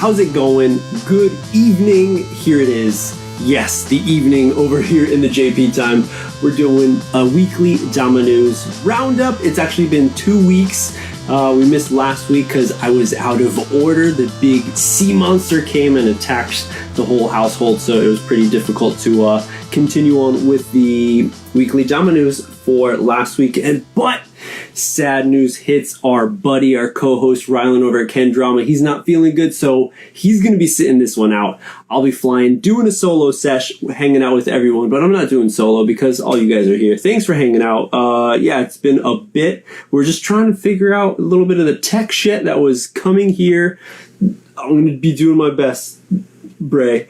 how's it going? Good evening. Here it is. Yes, the evening over here in the JP time. We're doing a weekly Dama News roundup. It's actually been 2 weeks. We missed last week because I was out of order. The big sea monster came and attacked the whole household, so it was pretty difficult to continue on with the weekly Dama News for last week. But sad news hits our buddy, our co-host Rylan over at KENDERTAINMENT. He's not feeling good, so he's going to be sitting this one out. I'll be flying, doing a solo sesh, hanging out with everyone, but I'm not doing solo because all you guys are here. Thanks for hanging out. Yeah, it's been a bit. We're just trying to figure out a little bit of the tech shit that was coming here. I'm going to be doing my best, Bray.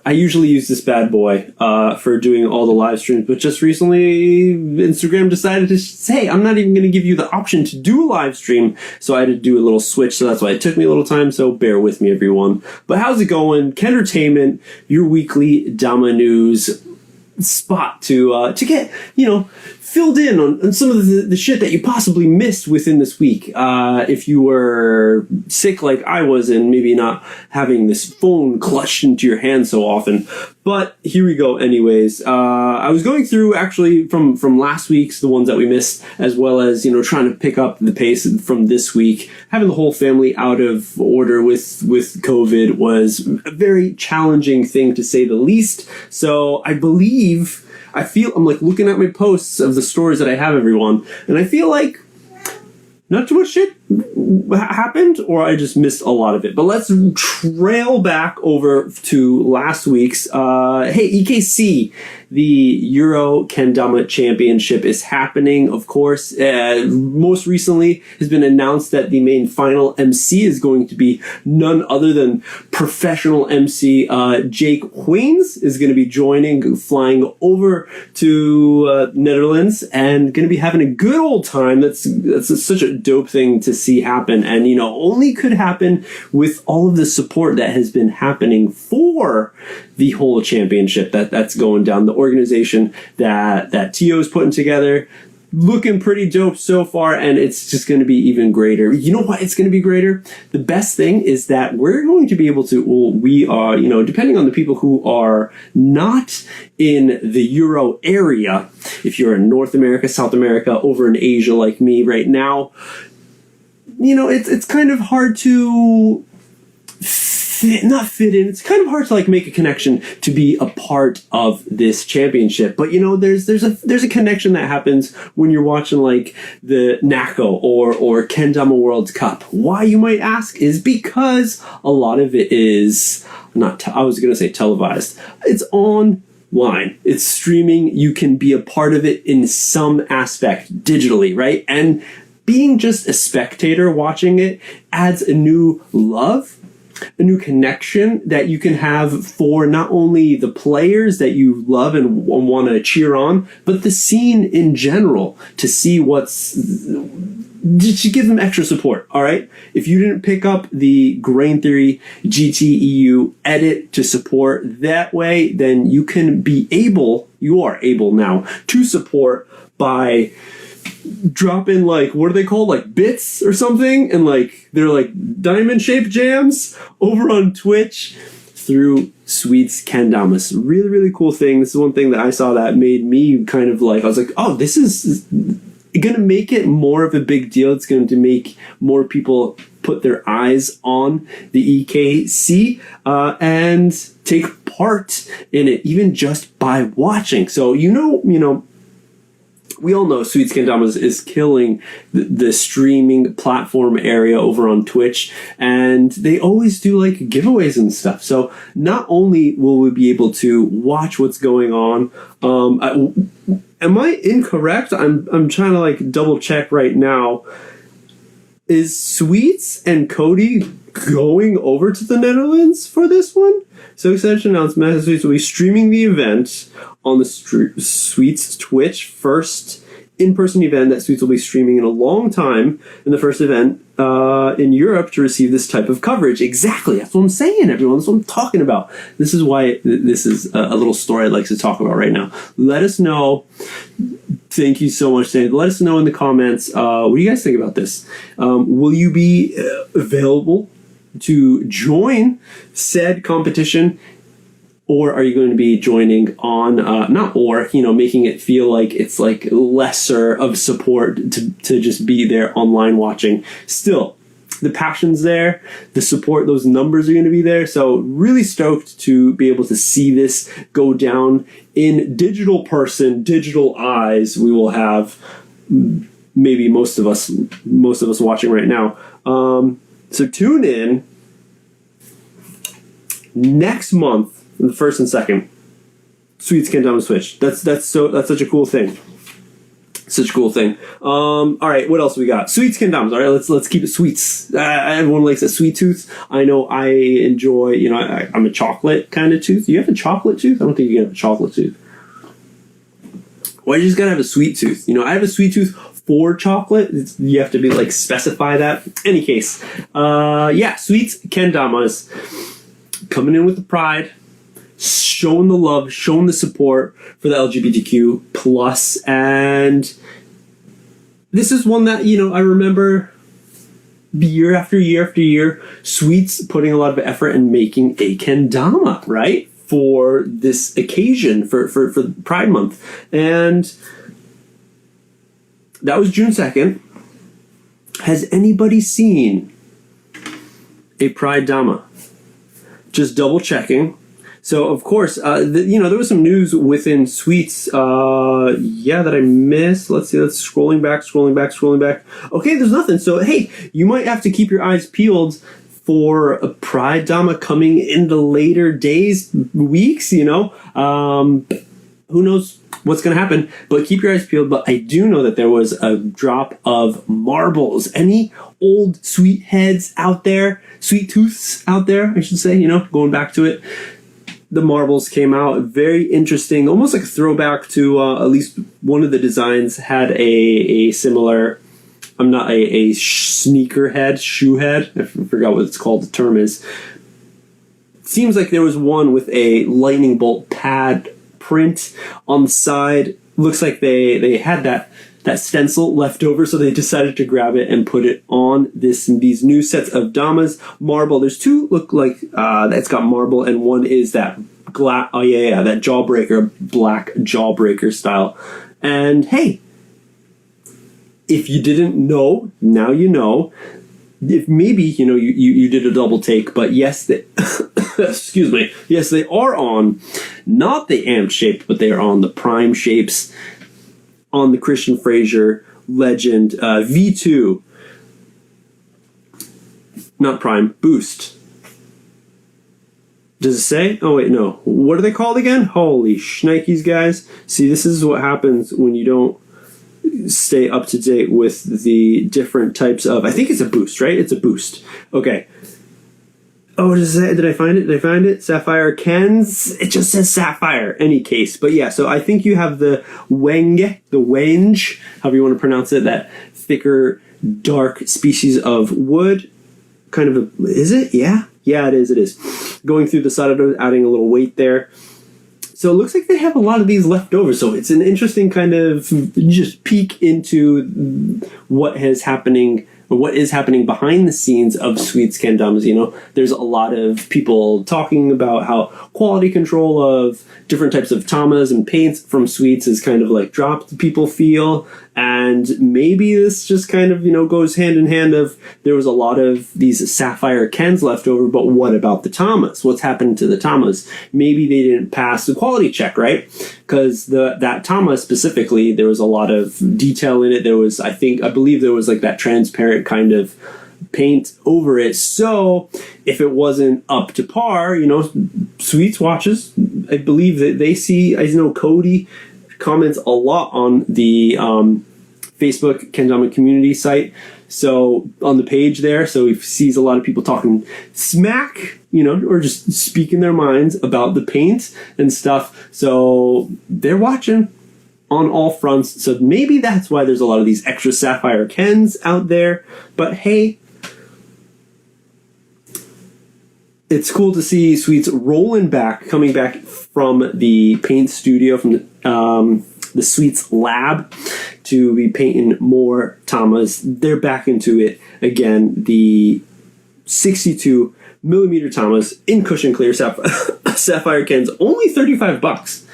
I usually use this bad boy for doing all the live streams, but just recently Instagram decided to say, I'm not even going to give you the option to do a live stream, so I had to do a little switch, so that's why it took me a little time, so bear with me, everyone. But how's it going? KENDERTAINMENT, your weekly Dama News spot to get, filled in on some of the shit that you possibly missed within this week. If you were sick like I was and maybe not having this phone clutched into your hand so often. But here we go anyways. I was going through actually from last week's, the ones that we missed, as well as, trying to pick up the pace from this week. Having the whole family out of order with COVID was a very challenging thing to say the least. So I feel I'm like looking at my posts of the stories that I have, everyone, and I feel like not too much shit happened, or I just missed a lot of it. But let's trail back over to last week's. Hey, EKC, the Euro Kendama Championship is happening, of course. Most recently has been announced that the main final MC is going to be none other than professional MC Jake Queens is going to be flying over to Netherlands, and going to be having a good old time. That's such a dope thing to see happen, and only could happen with all of the support that has been happening for the whole championship that's going down. The organization that Tio's putting together, looking pretty dope so far, and it's just going to be even greater. You know what? It's going to be greater. The best thing is that we're going to be able to, we are, depending on the people who are not in the Euro area, if you're in North America, South America, over in Asia like me right now, it's kind of hard to not fit in. It's kind of hard to make a connection to be a part of this championship. But there's a connection that happens when you're watching the NACO or Kendama World Cup. Why, you might ask, is because a lot of it is I was going to say televised. It's online. It's streaming. You can be a part of it in some aspect digitally, right? And being just a spectator watching it adds a new love, a new connection that you can have for not only the players that you love and want to cheer on, but the scene in general, to see to give them extra support, all right? If you didn't pick up the Grain Theory GTEU edit to support that way, then you are able now to support by dropping what are they called, bits or something, and they're diamond shaped jams over on Twitch through Sweets Kendamas. Really, really cool thing. This is one thing that I saw that made me kind of I was like, oh, this is gonna make it more of a big deal. It's going to make more people put their eyes on the EKC and take part in it, even just by watching. So we all know Sweets Kendamas is killing the streaming platform area over on Twitch, and they always do giveaways and stuff. So not only will we be able to watch what's going on, am I incorrect? I'm trying to double check right now. Is Sweets and Cody going over to the Netherlands for this one? So excited to announce Master Sweets will be streaming the event on the Sweets Twitch, first in-person event that Sweets will be streaming in a long time, and the first event in Europe to receive this type of coverage. Exactly, that's what I'm saying, everyone. That's what I'm talking about. This is why this is a little story I'd like to talk about right now. Let us know. Thank you so much, Dan. Let us know in the comments, what do you guys think about this? Will you be available to join said competition? Or are you going to be joining on, making it feel like it's like lesser of support to just be there online watching? Still, the passion's there, the support, those numbers are going to be there. So really stoked to be able to see this go down in digital eyes. We will have maybe most of us watching right now. So tune in next month. The first and second, Sweets Kendama Switch. That's such a cool thing. Such a cool thing. All right, what else we got? Sweets Kendamas. All right, let's keep it sweets. Everyone likes a sweet tooth. I know I enjoy. I'm a chocolate kind of tooth. You have a chocolate tooth? I don't think you can have a chocolate tooth. Why you just gotta have a sweet tooth? I have a sweet tooth for chocolate. You have to be specify that. Any case, Sweets Kendamas coming in with the pride. Showing the love, showing the support for the LGBTQ plus, and this is one that I remember year after year after year, Sweets putting a lot of effort in making a kendama, right, for this occasion for Pride Month, and that was June 2nd. Has anybody seen a Pride Dama? Just double checking. So, of course, there was some news within Sweets, that I missed. Let's see, let's scrolling back. Okay, there's nothing. So, hey, you might have to keep your eyes peeled for a Pride Dama coming in the later days, weeks, Who knows what's going to happen, but keep your eyes peeled. But I do know that there was a drop of marbles. Any old sweet heads out there, sweet tooths out there, I should say, going back to it. The marbles came out, very interesting, almost like a throwback to at least one of the designs had a similar, a sneaker head, shoe head. I forgot what it's called, the term is. Seems like there was one with a lightning bolt pad print on the side. Looks like they had that stencil left over, so they decided to grab it and put it on these new sets of Damas. Marble. There's two look like that's got marble, and one is that that jawbreaker, black jawbreaker style. And hey, if you didn't know, now you know. If maybe you did a double take, but yes, excuse me. Yes, they are on not the amp shaped, but they are on the prime shapes. On the Christian Fraser Legend V2. Not Prime, Boost. Does it say? Oh, wait, no. What are they called again? Holy shnikes, guys. See, this is what happens when you don't stay up to date with the different types of... I think it's a Boost, right? It's a Boost. Okay. Oh, does it say? Did I find it? Sapphire Kens? It just says Sapphire, any case. But yeah, so I think you have the wenge, however you want to pronounce it, that thicker, dark species of wood. Kind of is it? Yeah? Yeah, it is. Going through the side of it, adding a little weight there. So it looks like they have a lot of these left over. So it's an interesting kind of just peek into what is happening behind the scenes of Sweets Kendamas. There's a lot of people talking about how quality control of different types of tamas and paints from Sweets is kind of dropped, people feel. And maybe this just kind of, goes hand in hand of there was a lot of these Sapphire Kens left over, but what about the tamas? What's happened to the tamas? Maybe they didn't pass the quality check, right? Because that tama specifically, there was a lot of detail in it. There was, I believe there was that transparent kind of paint over it. So if it wasn't up to par, Sweets watches, I believe that they see, I know Cody comments a lot on the Facebook Kendama community site. So on the page there, so he sees a lot of people talking smack, or just speaking their minds about the paint and stuff. So they're watching on all fronts. So maybe that's why there's a lot of these extra Sapphire Kens out there. But hey, it's cool to see Sweets coming back from the paint studio, from the Sweets lab, to be painting more tamas. They're back into it again. The 62 millimeter Tamas in cushion clear sapphire cans, only $35.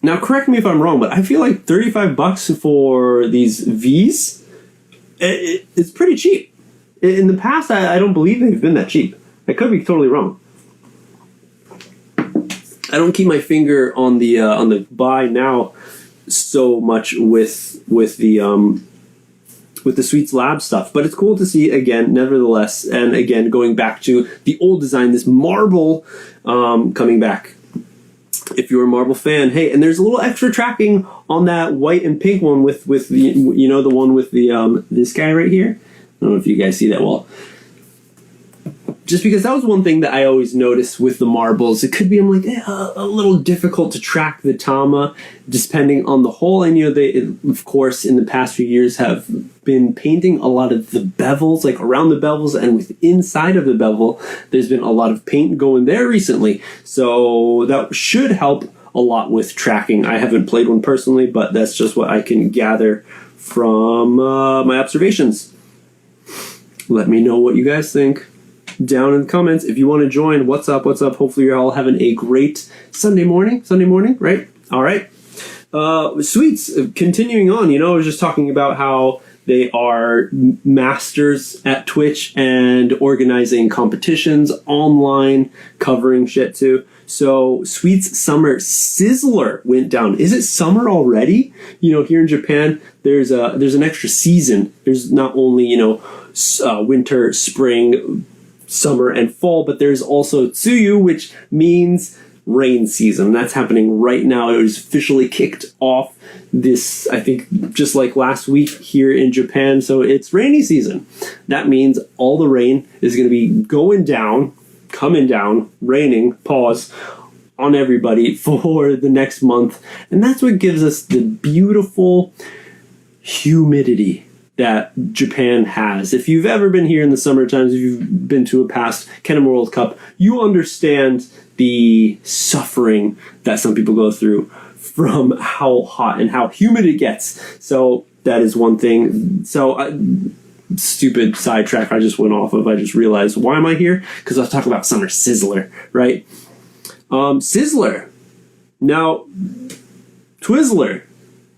Now, correct me if I'm wrong, but I feel like $35 for these V's, it's pretty cheap. In the past, I don't believe they've been that cheap. I could be totally wrong. I don't keep my finger on the buy now so much with the Sweets Lab stuff, but it's cool to see again, nevertheless, and again going back to the old design, this marble coming back. If you're a marble fan, hey, and there's a little extra tracking on that white and pink one with the, you know, the one with the this guy right here. I don't know if you guys see that well. Just because that was one thing that I always noticed with the marbles. It could be, I'm like, a little difficult to track the Tama, depending on the hole. And, you know, they, of course, in the past few years have been painting a lot of the bevels, like around the bevels and with inside of the bevel. There's been a lot of paint going there recently. So that should help a lot with tracking. I haven't played one personally, but that's just what I can gather from my observations. Let me know what you guys think down in the comments. If you want to join, what's up? Hopefully you're all having a great Sunday morning, right? All right. Sweets, continuing on, you know, I was just talking about how they are masters at Twitch and organizing competitions online, covering shit too. So Sweets Summer Sizzler went down. Is it summer already? You know, here in Japan, there's an extra season. There's not only, you know, winter, spring, summer, and fall, but there's also Tsuyu, which means rain season. That's happening right now. It was officially kicked off this, I think, just like last week here in Japan. So it's rainy season. That means all the rain is going to be coming down, raining, on everybody for the next month. And that's what gives us the beautiful humidity that Japan has. If you've ever been here in the summer times, if you've been to a past Kendama World Cup, you understand the suffering that some people go through from how hot and how humid it gets. So that is one thing. So stupid sidetrack I just went off of. I just realized, why am I here? Because I was talking about Summer Sizzler, right? Sizzler. Now, Twizzler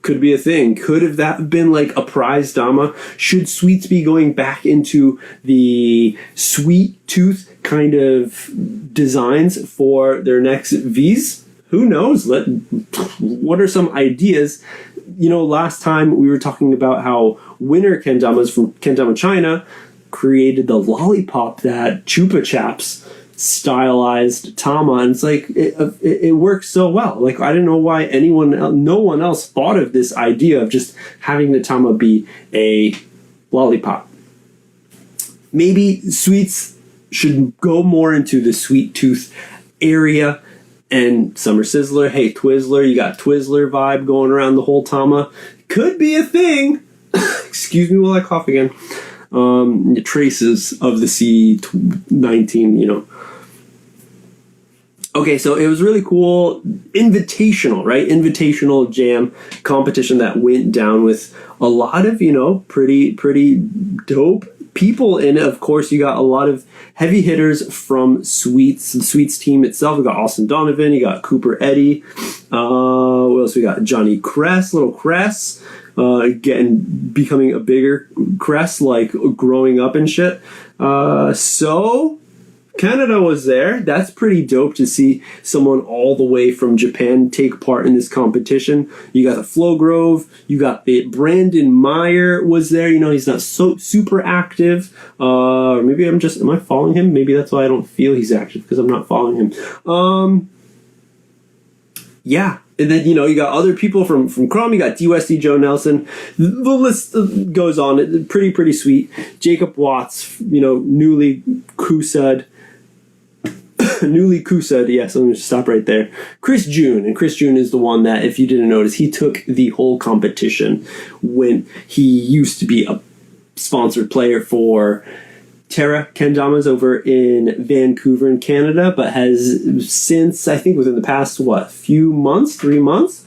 could be a thing. Could have that been like a prize Dama? Should Sweets be going back into the sweet tooth kind of designs for their next Vs? Who knows? What are some ideas? You know, last time we were talking about how winner kendamas from Kendama China created the lollipop that Chupa Chaps stylized Tama, and it's like it works so well. Like, I don't know why no one else thought of this idea of just having the Tama be a lollipop. Maybe Sweets should go more into the sweet tooth area. And Summer Sizzler, hey, Twizzler, you got Twizzler vibe going around the whole Tama. Could be a thing. Excuse me while I cough again. Traces of the C19, you know. Okay, so it was really cool. Invitational, right? Invitational jam competition that went down with a lot of, you know, pretty dope people. And of course, you got a lot of heavy hitters from Sweets, the Sweets team itself. We got Austin Donovan, you got Cooper Eddy. What else we got? Johnny Cress, little Cress. Becoming a bigger Cress, like growing up and shit. So Canada was there. That's pretty dope to see someone all the way from Japan take part in this competition. You got the Flo Grove. You got Brandon Meyer was there. You know, he's not so super active. Maybe am I following him? Maybe that's why I don't feel he's active, because I'm not following him. Yeah. And then, you know, you got other people from Krom. You got D-Westy, Joe Nelson. The list goes on. Pretty sweet. Jacob Watts, you know, newly Kusud, yes, let me just stop right there. Chris June, and Chris June is the one that, if you didn't notice, he took the whole competition when he used to be a sponsored player for Terra Kendamas over in Vancouver in Canada, but has since, I think within the past, 3 months,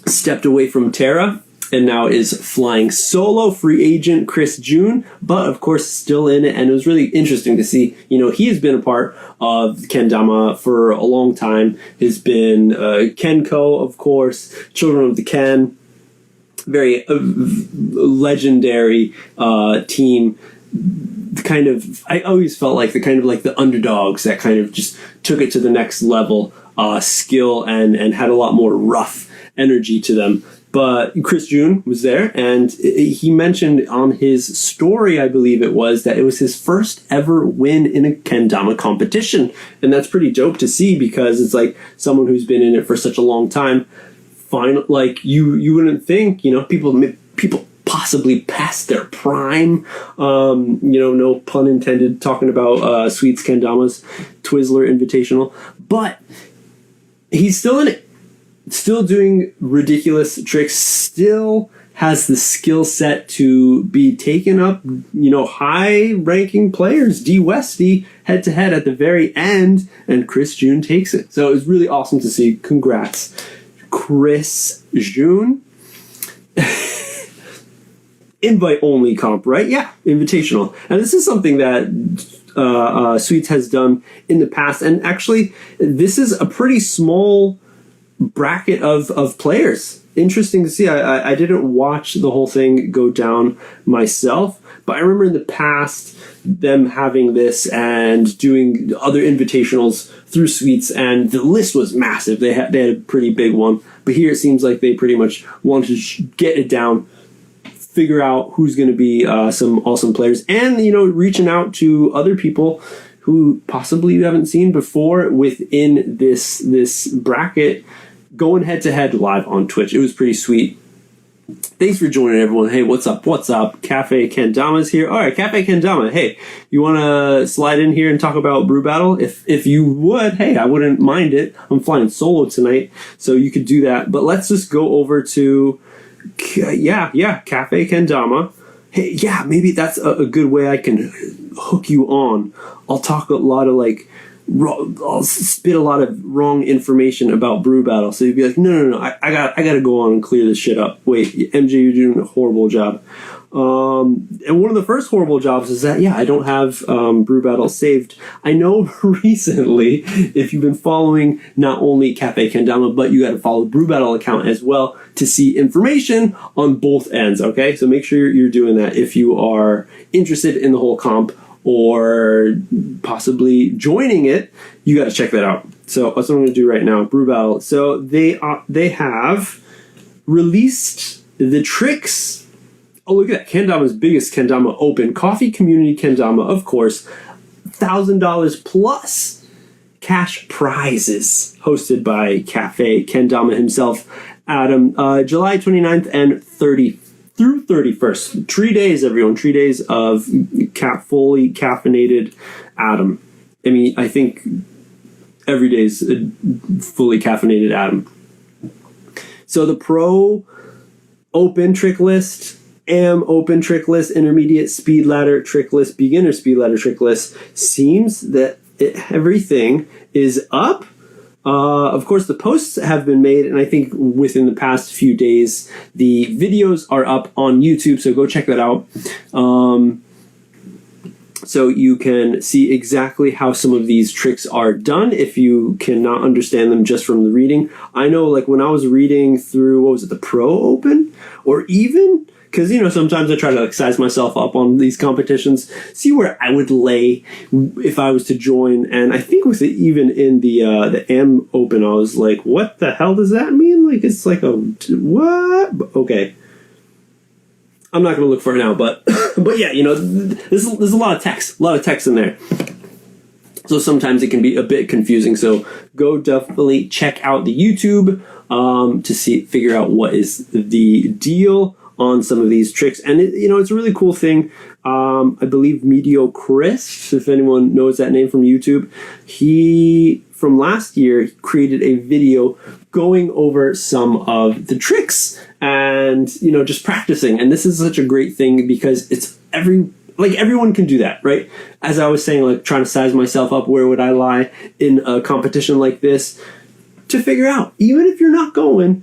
stepped away from Terra and now is flying solo. Free agent Chris June, but of course still in it. And it was really interesting to see, he has been a part of Kendama for a long time. Has been Kenko, of course, Children of the Ken, very legendary team. I always felt like the underdogs that kind of just took it to the next level, skill and had a lot more rough energy to them. But Chris June was there, and he mentioned on his story, I believe it was, that it was his first ever win in a kendama competition. And that's pretty dope to see, because it's like someone who's been in it for such a long time. You wouldn't think, people possibly past their prime, no pun intended, talking about Sweets Kendama's Twizzler Invitational. But he's still in it. Still doing ridiculous tricks, still has the skill set to be taken up, high-ranking players, D Westy, head-to-head at the very end, and Chris June takes it. So it was really awesome to see. Congrats, Chris June. Invite-only comp, right? Yeah, invitational. And this is something that Sweets has done in the past, and actually, this is a pretty small bracket of players. Interesting to see. I didn't watch the whole thing go down myself, but I remember in the past them having this and doing other invitationals through Sweets, and the list was massive. They had a pretty big one, but here it seems like they pretty much wanted to get it down, figure out who's going to be some awesome players, and reaching out to other people who possibly you haven't seen before within this bracket, going head-to-head live on Twitch. It was pretty sweet. Thanks for joining, everyone. Hey, what's up? Cafe Kendama's here. All right, Cafe Kendama. Hey, you want to slide in here and talk about Brew Battle? If you would, hey, I wouldn't mind it. I'm flying solo tonight, so you could do that. But let's just go over to, Cafe Kendama. Hey, yeah, maybe that's a good way I can hook you on. I'll talk a lot of I'll spit a lot of wrong information about Brew Battle, so you'd be like, no, I got to go on and clear this shit up. Wait, MJ, you're doing a horrible job. And one of the first horrible jobs is that, I don't have Brew Battle saved. I know recently, if you've been following not only Cafe Kendama, but you got to follow the Brew Battle account as well to see information on both ends, okay? So make sure you're doing that if you are interested in the whole comp or possibly joining it. You got to check that out. So that's what I'm going to do right now. Brew Battle. So they have released the tricks. Oh, look at that. Kendama's biggest Kendama Open. Coffee Community Kendama, of course. $1,000 plus cash prizes. Hosted by Cafe Kendama himself, Adam. July 29th and 30th. Through 31st. 3 days, everyone. 3 days of fully caffeinated Adam. I mean, I think every day is a fully caffeinated Adam. So the Pro Open trick list, Am Open trick list, Intermediate Speed Ladder trick list, Beginner Speed Ladder trick list, seems that everything is up. Of course, the posts have been made, and I think within the past few days, the videos are up on YouTube, so go check that out. So you can see exactly how some of these tricks are done if you cannot understand them just from the reading. I know, when I was reading through, the Pro Open, or even... Because, sometimes I try to size myself up on these competitions, see where I would lay if I was to join. And I think with it, even in the M Open, I was like, what the hell does that mean? It's like a, what? Okay. I'm not going to look for it now, but yeah, there's a lot of text in there. So sometimes it can be a bit confusing. So go definitely check out the YouTube to figure out what is the deal on some of these tricks. And it's a really cool thing. I believe Mediochrist, if anyone knows that name from YouTube, he from last year created a video going over some of the tricks and just practicing. And this is such a great thing because it's everyone can do that, right? As I was saying, trying to size myself up, where would I lie in a competition like this, to figure out, even if you're not going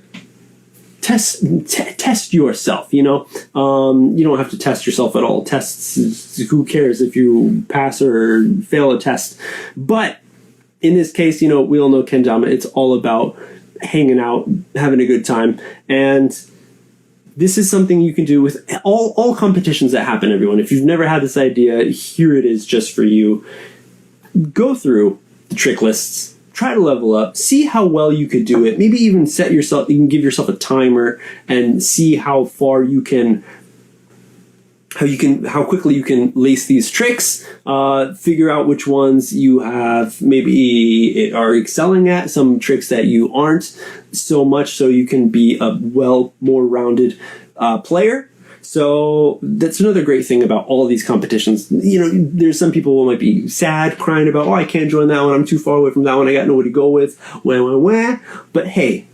test yourself. You don't have to test yourself at all. Tests, who cares if you pass or fail a test? But in this case, we all know kendama. It's all about hanging out, having a good time, and this is something you can do with all competitions that happen, everyone. If you've never had this idea, here it is just for you. Go through the trick lists, try to level up, see how well you could do it. Maybe even you can give yourself a timer and see how far how quickly you can lace these tricks, figure out which ones you have maybe are excelling at, some tricks that you aren't so much, so you can be a more rounded player. So that's another great thing about all these competitions. There's some people who might be sad, crying about, I can't join that one, I'm too far away from that one, I got nobody to go with, wah. But hey,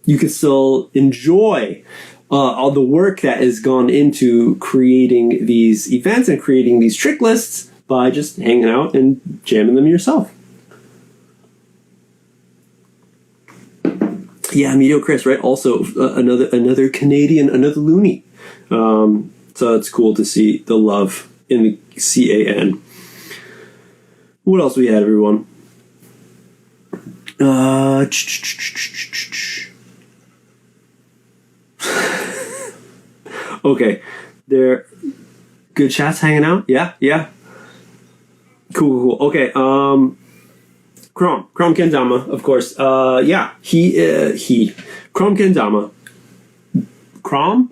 you can still enjoy all the work that has gone into creating these events and creating these trick lists by just hanging out and jamming them yourself. Yeah, Medio Chris, right? Also, another Canadian, another loony. So it's cool to see the love in the CAN. What else we had, everyone? Okay, they're good chats hanging out. Yeah. Cool. Okay, Krom Kendama, of course. He Krom Kendama. Krom.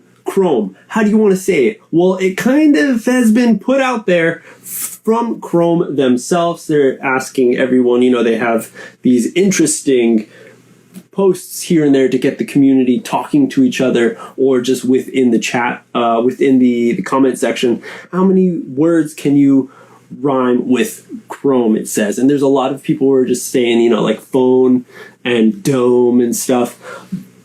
How do you want to say it? Well, it kind of has been put out there from Krom themselves. They're asking everyone. They have these interesting posts here and there to get the community talking to each other, or just within the chat, within the comment section. How many words can you rhyme with Krom, it says? And there's a lot of people who are just saying, like phone and dome and stuff.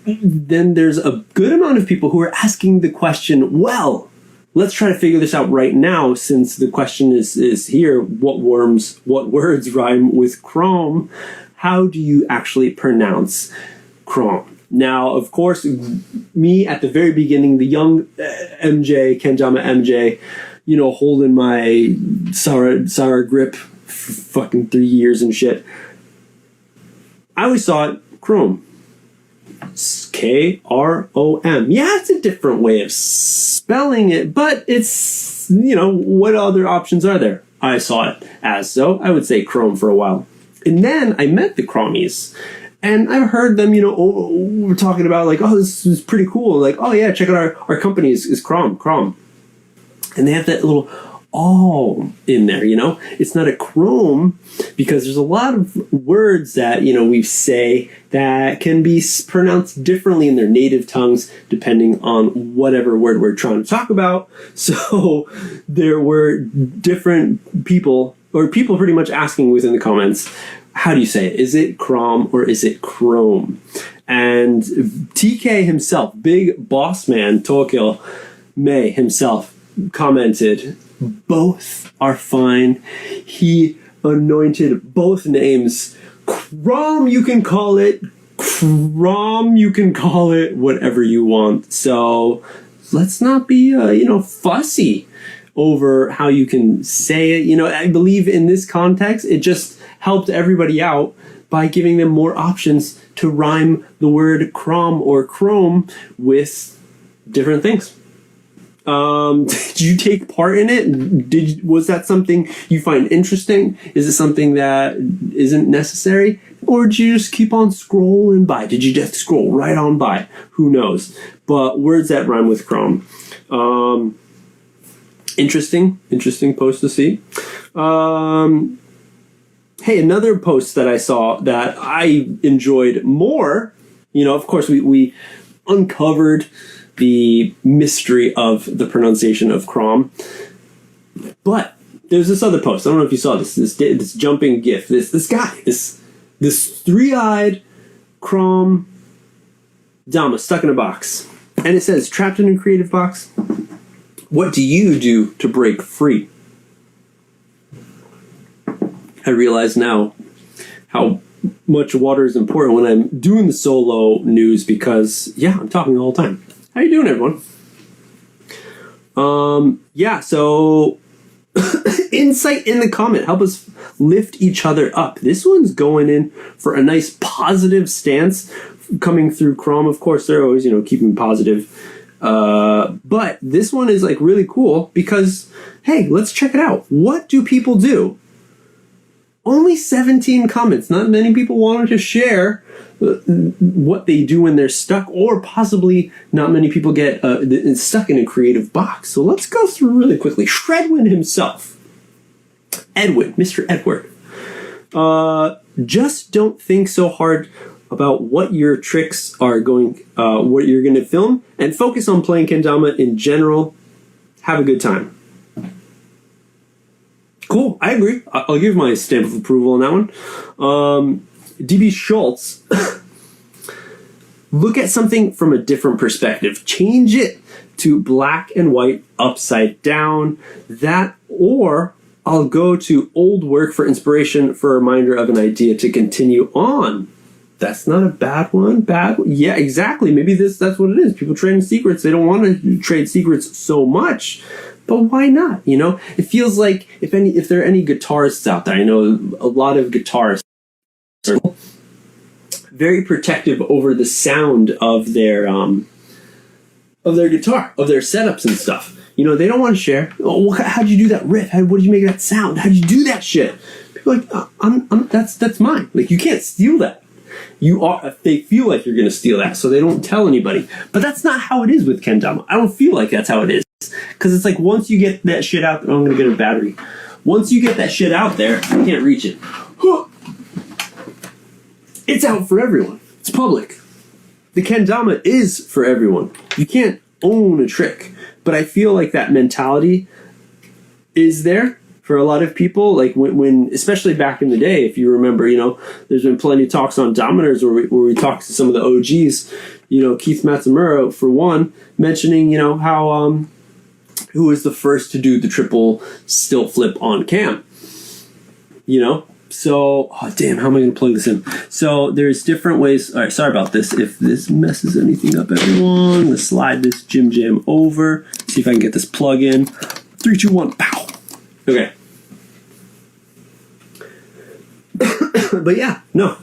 Then there's a good amount of people who are asking the question, well, let's try to figure this out right now, since the question is here, what words rhyme with Krom? How do you actually pronounce Krom? Now, of course, me at the very beginning, the young MJ, Kendama MJ, holding my Sarah grip for fucking 3 years and shit, I always saw it Krom. Krom. Yeah, it's a different way of spelling it, but it's, what other options are there? I saw it as so. I would say Krom for a while. And then I met the Kromies, and I've heard them, we're talking about like, oh, this is pretty cool. Like, oh yeah, check out our company is Krom. And they have that little in there, It's not a Krom, because there's a lot of words that, we say that can be pronounced differently in their native tongues, depending on whatever word we're trying to talk about. So there were different people pretty much asking within the comments, how do you say it? Is it Krom or is it Krom? And TK himself, big boss man, Tokyo May himself, commented, both are fine. He anointed both names. Krom, you can call it. Krom, you can call it whatever you want. So let's not be, fussy over how you can say it. I believe in this context, it just helped everybody out by giving them more options to rhyme the word Krom or Krom with different things. Did you take part in it? Was that something you find interesting? Is it something that isn't necessary? Or did you just keep on scrolling by? Did you just scroll right on by? Who knows? But words that rhyme with Krom. Interesting post to see. Hey, another post that I saw that I enjoyed more, of course we uncovered the mystery of the pronunciation of Krom. But there's this other post. I don't know if you saw this jumping GIF. This guy, this three-eyed Krom Dama stuck in a box. And it says, trapped in a creative box, what do you do to break free? I realize now how much water is important when I'm doing the solo news because, yeah, I'm talking the whole time. How you doing, everyone? So insight in the comment. Help us lift each other up. This one's going in for a nice positive stance coming through Krom. Of course, they're always, keeping positive. But this one is like really cool because, hey, let's check it out. What do people do? Only 17 comments. Not many people wanted to share what they do when they're stuck, or possibly not many people get stuck in a creative box. So let's go through really quickly. Shredwin himself. Edwin, Mr. Edward. Just don't think so hard about what your tricks are what you're going to film, and focus on playing kendama in general. Have a good time. Cool, I agree. I'll give my stamp of approval on that one. DB Schultz, look at something from a different perspective. Change it to black and white upside down. That, or I'll go to old work for inspiration for a reminder of an idea to continue on. That's not a bad one. Yeah, exactly. Maybe that's what it is. People trading secrets. They don't want to trade secrets so much. But why not? It feels like if there are any guitarists out there, I know a lot of guitarists are very protective over the sound of their guitar, of their setups and stuff. They don't want to share. Oh, how'd you do that riff? What did you make that sound? How'd you do that shit? People are like, that's mine. Like, you can't steal that. They feel like you're going to steal that, so they don't tell anybody. But that's not how it is with kendama. I don't feel like that's how it is. Because it's like, once you get that shit out, I'm going to get a battery. Once you get that shit out there, I can't reach it. It's out for everyone. It's public. The kendama is for everyone. You can't own a trick. But I feel like that mentality is there for a lot of people. Like when especially back in the day, if you remember, there's been plenty of talks on Dominers where we talked to some of the OGs, Keith Matsumura, for one, mentioning, how who was the first to do the triple stilt flip on cam. So, damn, how am I going to plug this in? So there's different ways. All right, sorry about this. If this messes anything up, everyone, I'm going to slide this Jim Jam over. See if I can get this plug in. 3, 2, 1, pow. Okay. But yeah, no.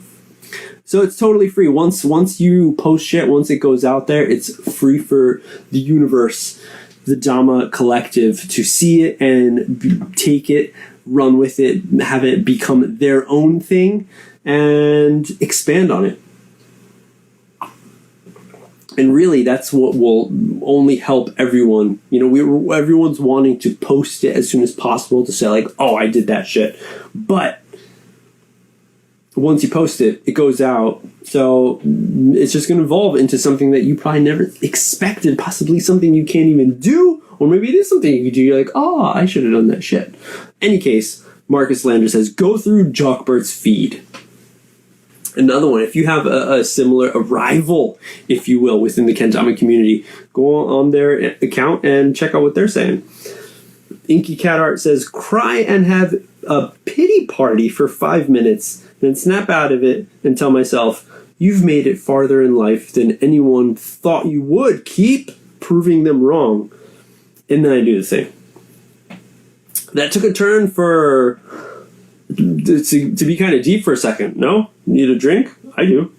So it's totally free. Once you post shit, once it goes out there, it's free for the universe, the Dama collective, to see it and take it, run with it, have it become their own thing, and expand on it. And really, that's what will only help everyone. Everyone's wanting to post it as soon as possible to say, like, oh, I did that shit. But once you post it, it goes out. So it's just going to evolve into something that you probably never expected, possibly something you can't even do. Or maybe it is something you could do. You're like, oh, I should have done that shit. Any case, Marcus Lander says, go through Jockbert's feed. Another one, if you have a rival, if you will, within the kendama community, go on their account and check out what they're saying. Inky Cat Art says, cry and have a pity party for 5 minutes, then snap out of it and tell myself, you've made it farther in life than anyone thought you would. Keep proving them wrong. And then I do the thing. That took a turn to be kind of deep for a second. No? Need a drink? I do.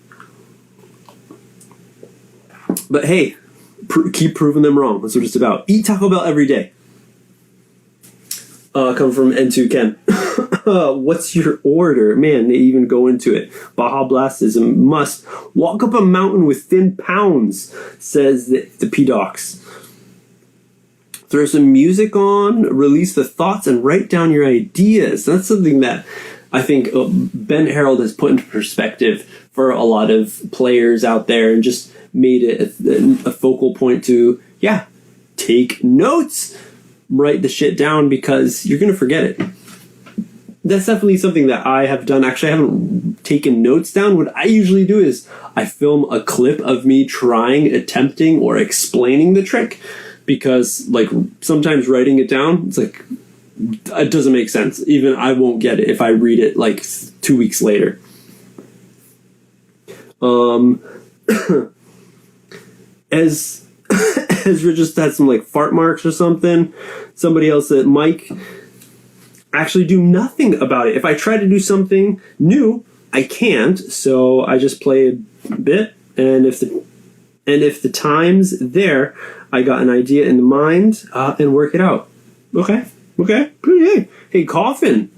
But hey, keep proving them wrong. That's what it's about. Eat Taco Bell every day. Come from N2 Ken. What's your order? Man, they even go into it. Baja Blast is a must. Walk up a mountain with thin pounds, says the P-Docs. Throw some music on, release the thoughts, and write down your ideas. That's something that I think Ben Harold has put into perspective for a lot of players out there, and just made it a focal point to, take notes, write the shit down, because you're going to forget it. That's definitely something that I have done. Actually, I haven't taken notes down. What I usually do is I film a clip of me attempting, or explaining the trick. Because, like, sometimes writing it down, it's like, it doesn't make sense. Even I won't get it if I read it, like, 2 weeks later. Ezra just had some like fart marks or something. Somebody else said Mike actually do nothing about it. If I try to do something new, I can't. So I just play a bit, and if the time's there, I got an idea in the mind and work it out. Okay, pretty. Hey, Coffin.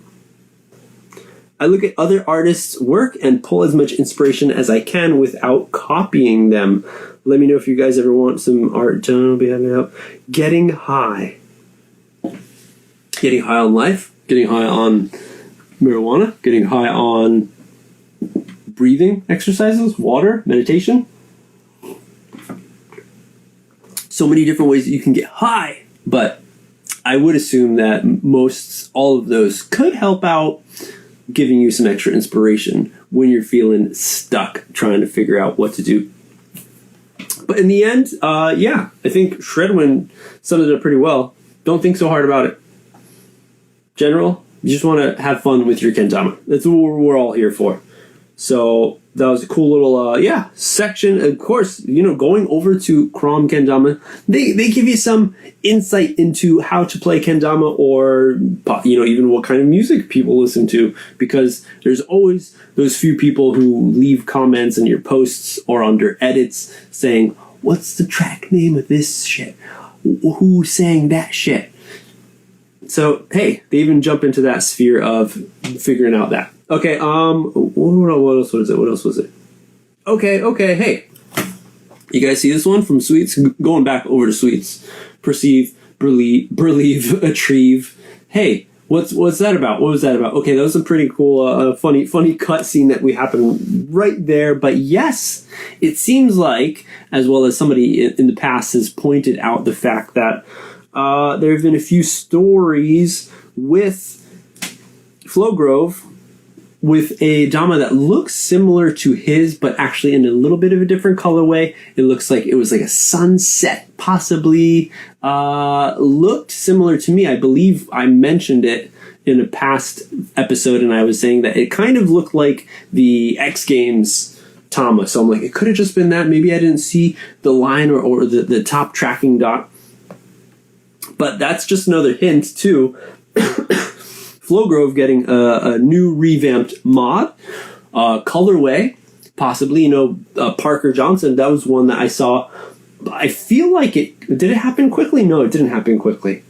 I look at other artists' work and pull as much inspiration as I can without copying them. Let me know if you guys ever want some art done. I'll be happy to help. Getting high. Getting high on life. Getting high on marijuana. Getting high on breathing exercises, water, meditation. So many different ways that you can get high. But I would assume that all of those could help out giving you some extra inspiration when you're feeling stuck trying to figure out what to do. But in the end, I think Shredwin summed it up pretty well. Don't think so hard about it. General, you just want to have fun with your kendama. That's what we're all here for. So that was a cool little, section. Of course, going over to Krom Kendama, they give you some insight into how to play kendama or, even what kind of music people listen to. Because there's always those few people who leave comments in your posts or under edits saying, what's the track name of this shit? Who sang that shit? So, hey, they even jump into that sphere of figuring out that. Okay, what else was it? Okay, hey. You guys see this one from Sweets? Going back over to Sweets. Perceive, believe, achieve. Hey, what's that about? What was that about? Okay, that was a pretty cool, funny cutscene that we happened right there. But yes, it seems like, as well as somebody in the past has pointed out the fact that there have been a few stories with Flowgrove with a Dama that looks similar to his, but actually in a little bit of a different colorway. It looks like it was like a sunset, possibly. Looked similar to me. I believe I mentioned it in a past episode, and I was saying that it kind of looked like the X Games Tama. So I'm like, it could have just been that. Maybe I didn't see the line or the top tracking dot. But that's just another hint, too. Flowgrove getting a new revamped mod, colorway, possibly. Parker Johnson, that was one that I saw. I feel like did it happen quickly? No, it didn't happen quickly.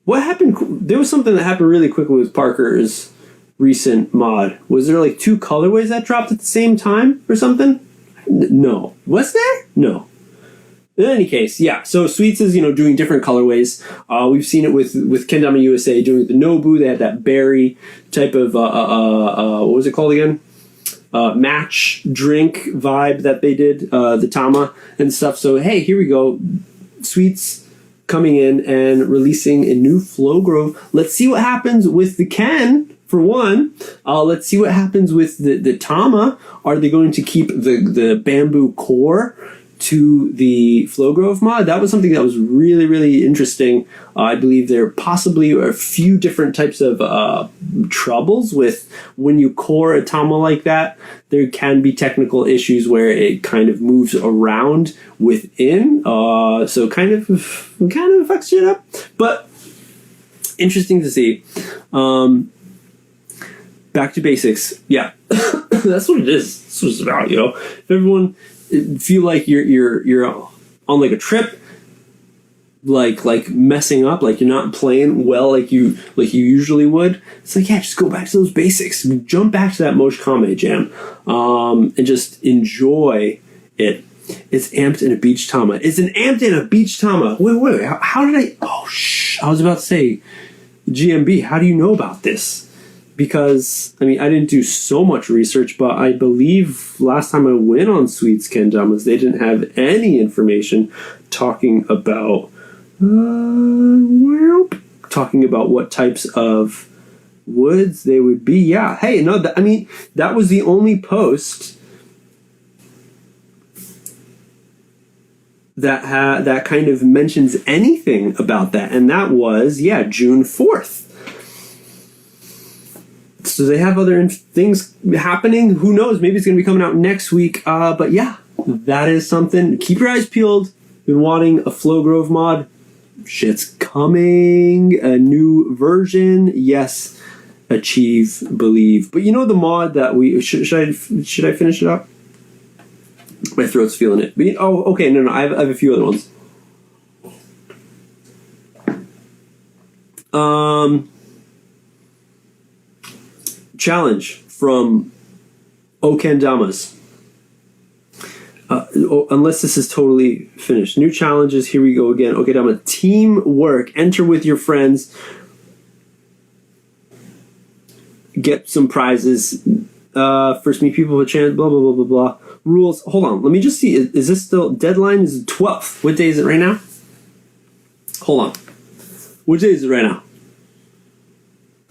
What happened? There was something that happened really quickly with Parker's recent mod. Was there like 2 colorways that dropped at the same time or something? No. Was there? No. In any case, yeah. So Sweets is, doing different colorways. We've seen it with Kendama USA doing the Nobu. They had that berry type of what was it called again? Match drink vibe that they did, the Tama and stuff. So hey, here we go. Sweets coming in and releasing a new Flowgrove. Let's see what happens with the Ken. For one, let's see what happens with the Tama. Are they going to keep the bamboo core to the Flowgrove mod? That was something that was really, really interesting. I believe there possibly are a few different types of troubles with when you core a Tama like that. There can be technical issues where it kind of moves around within, so kind of fucks shit up. But interesting to see. Back to basics. Yeah, that's what it is. That's what it's about. If everyone feel like you're on like a trip, like messing up, like you're not playing well like you usually would. It's like, yeah, just go back to those basics. Jump back to that Mosh Kame jam, and just enjoy it. It's amped in a beach Tama. It's an amped in a beach Tama. Wait. How did I? Oh, I was about to say, GMB. How do you know about this? Because, I didn't do so much research, but I believe last time I went on Sweets Kendamas, they didn't have any information talking about what types of woods they would be. Yeah, hey, no, that was the only post that kind of mentions anything about that, and that was, June 4th. So they have other things happening. Who knows? Maybe it's going to be coming out next week. But yeah, that is something. Keep your eyes peeled. Been wanting a Flow Grove mod. Shit's coming. A new version. Yes. Achieve, believe. But you know the mod that we... Should I finish it up? My throat's feeling it. But, okay. No. I have a few other ones. Challenge from Kendamas. Unless this is totally finished. New challenges. Here we go again. Dama. Teamwork. Enter with your friends. Get some prizes. First meet people with a chance. Blah, blah, blah, blah, blah. Rules. Hold on. Let me just see. Is this still... Deadline is the 12th. What day is it right now? Hold on. What day is it right now?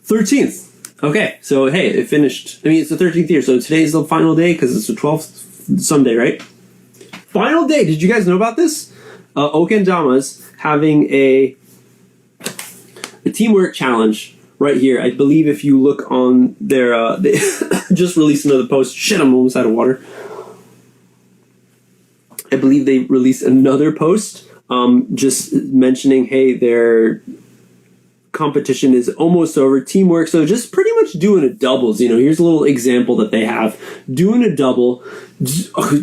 13th. Okay, so hey, it finished. I mean, it's the 13th year, so today's the final day because it's the 12th Sunday, right? Final day. Did you guys know about this? Damas having a teamwork challenge right here. I believe if you look on their, they just released another post. Shit, I'm almost out of water. I believe they released another post, just mentioning, hey, their competition is almost over. Teamwork. So just pretty much doing a doubles. Here's a little example that they have. Doing a double.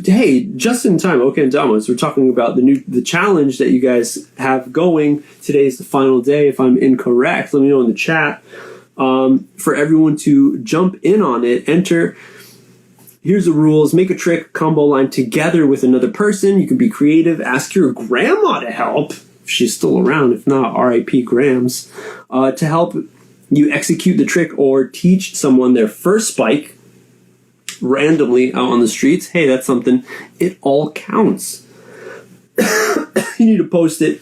Hey, just in time. Okay, Dama. So we're talking about the challenge that you guys have going. Today's the final day. If I'm incorrect, let me know in the chat. For everyone to jump in on it, enter. Here's the rules. Make a trick combo line together with another person. You can be creative. Ask your grandma to help. She's still around. If not, R.I.P. Grams, to help you execute the trick or teach someone their first spike randomly out on the streets. Hey, that's something. It all counts. You need to post it.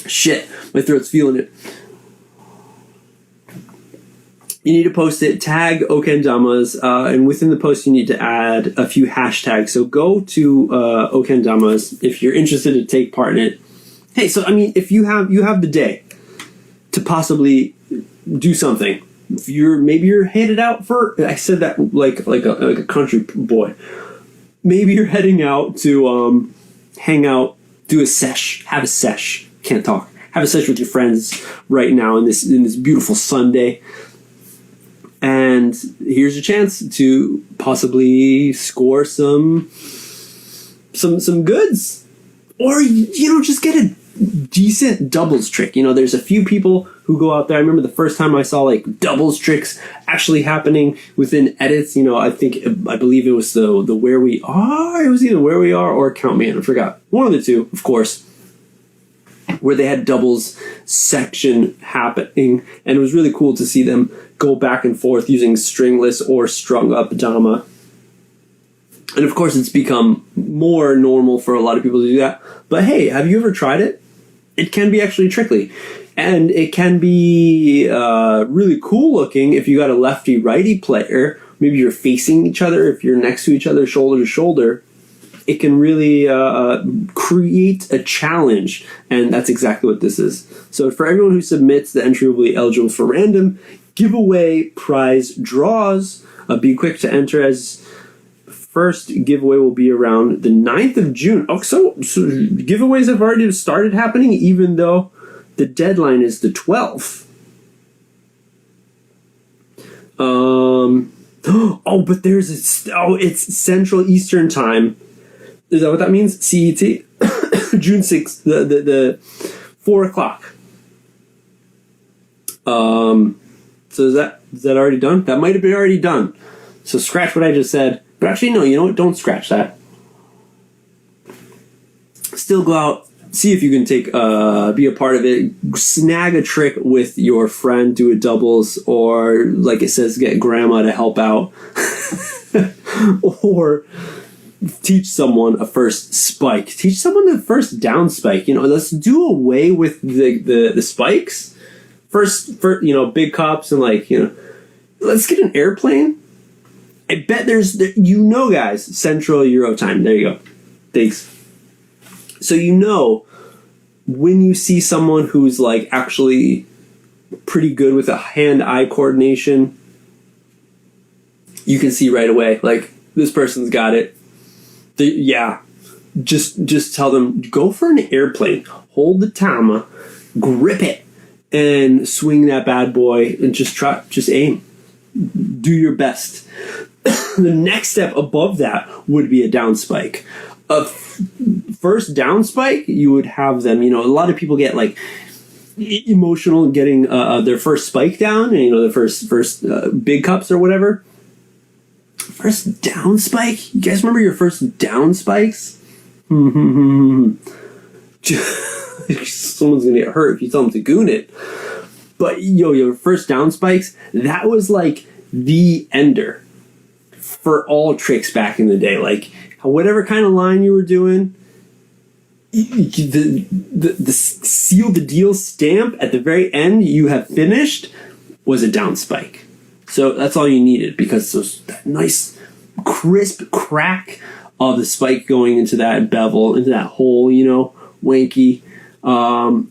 Shit, my throat's feeling it. You need to post it, tag Okendamas, and within the post you need to add a few hashtags. So go to Okendamas if you're interested to take part in it. Hey, so I mean, if you have the day to possibly do something, maybe you're headed out for. I said that like a country boy. Maybe you're heading out to hang out, do a sesh, have a sesh. Can't talk. Have a sesh with your friends right now in this beautiful Sunday, and here's your chance to possibly score some goods, or just get a decent doubles trick. There's a few people who go out there. I remember the first time I saw like doubles tricks actually happening within edits. I believe it was the Where We Are. It was either Where We Are or Count Me In. I forgot. One of the two, of course, where they had doubles section happening, and it was really cool to see them go back and forth using stringless or strung up Dama. And of course, it's become more normal for a lot of people to do that. But hey, have you ever tried it? It can be actually tricky. And it can be really cool looking if you got a lefty-righty player. Maybe you're facing each other. If you're next to each other, shoulder to shoulder, it can really create a challenge. And that's exactly what this is. So for everyone who submits, the entry will be eligible for random giveaway prize draws. Be quick to enter, as first giveaway will be around the 9th of June. Oh, so giveaways have already started happening, even though the deadline is the 12th. But it's Central Eastern Time. Is that what that means? CET? June 6th, the 4 o'clock. So is that already done? That might have been already done. So scratch what I just said. But actually, no, you know what? Don't scratch that. Still go out, see if you can be a part of it. Snag a trick with your friend, do a doubles, or like it says, get grandma to help out. Or teach someone a first spike. Teach someone the first down spike. Let's do away with the spikes. First, big cops and let's get an airplane. I bet guys, Central Euro time. There you go. Thanks. So when you see someone who's actually pretty good with a hand-eye coordination, you can see right away, like, this person's got it. Just tell them, go for an airplane. Hold the Dama, grip it, and swing that bad boy, and just aim. Do your best. The next step above that would be a down spike. First down spike, you would have them, a lot of people get like emotional getting their first spike down, and their first big cups or whatever. First down spike? You guys remember your first down spikes? Someone's gonna get hurt if you tell them to goon it. But your first down spikes, that was like the ender for all tricks back in the day. Like, whatever kind of line you were doing, the seal the deal stamp at the very end you have finished was a down spike. So that's all you needed, because that nice crisp crack of the spike going into that bevel, into that hole, wanky.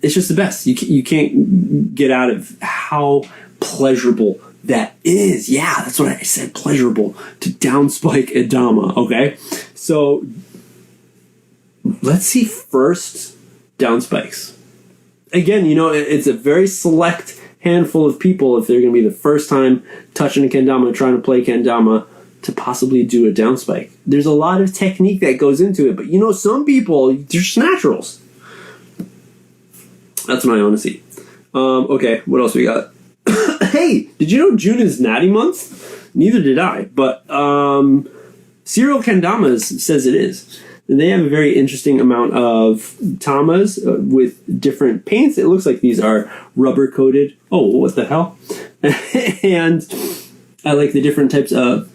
It's just the best. You can't get out of how pleasurable that is. Yeah, that's what I said, pleasurable, to down spike a Dama, okay? So let's see first down spikes. Again, it's a very select handful of people, if they're going to be the first time touching a kendama, trying to play kendama, to possibly do a down spike. There's a lot of technique that goes into it, but some people, they're just naturals. That's what I want to see. Okay, what else we got? Hey, did you know June is Natty month? Neither did I, but Serial Kendamas says it is. And they have a very interesting amount of tamas with different paints. It looks like these are rubber coated. Oh, what the hell? And I like the different types of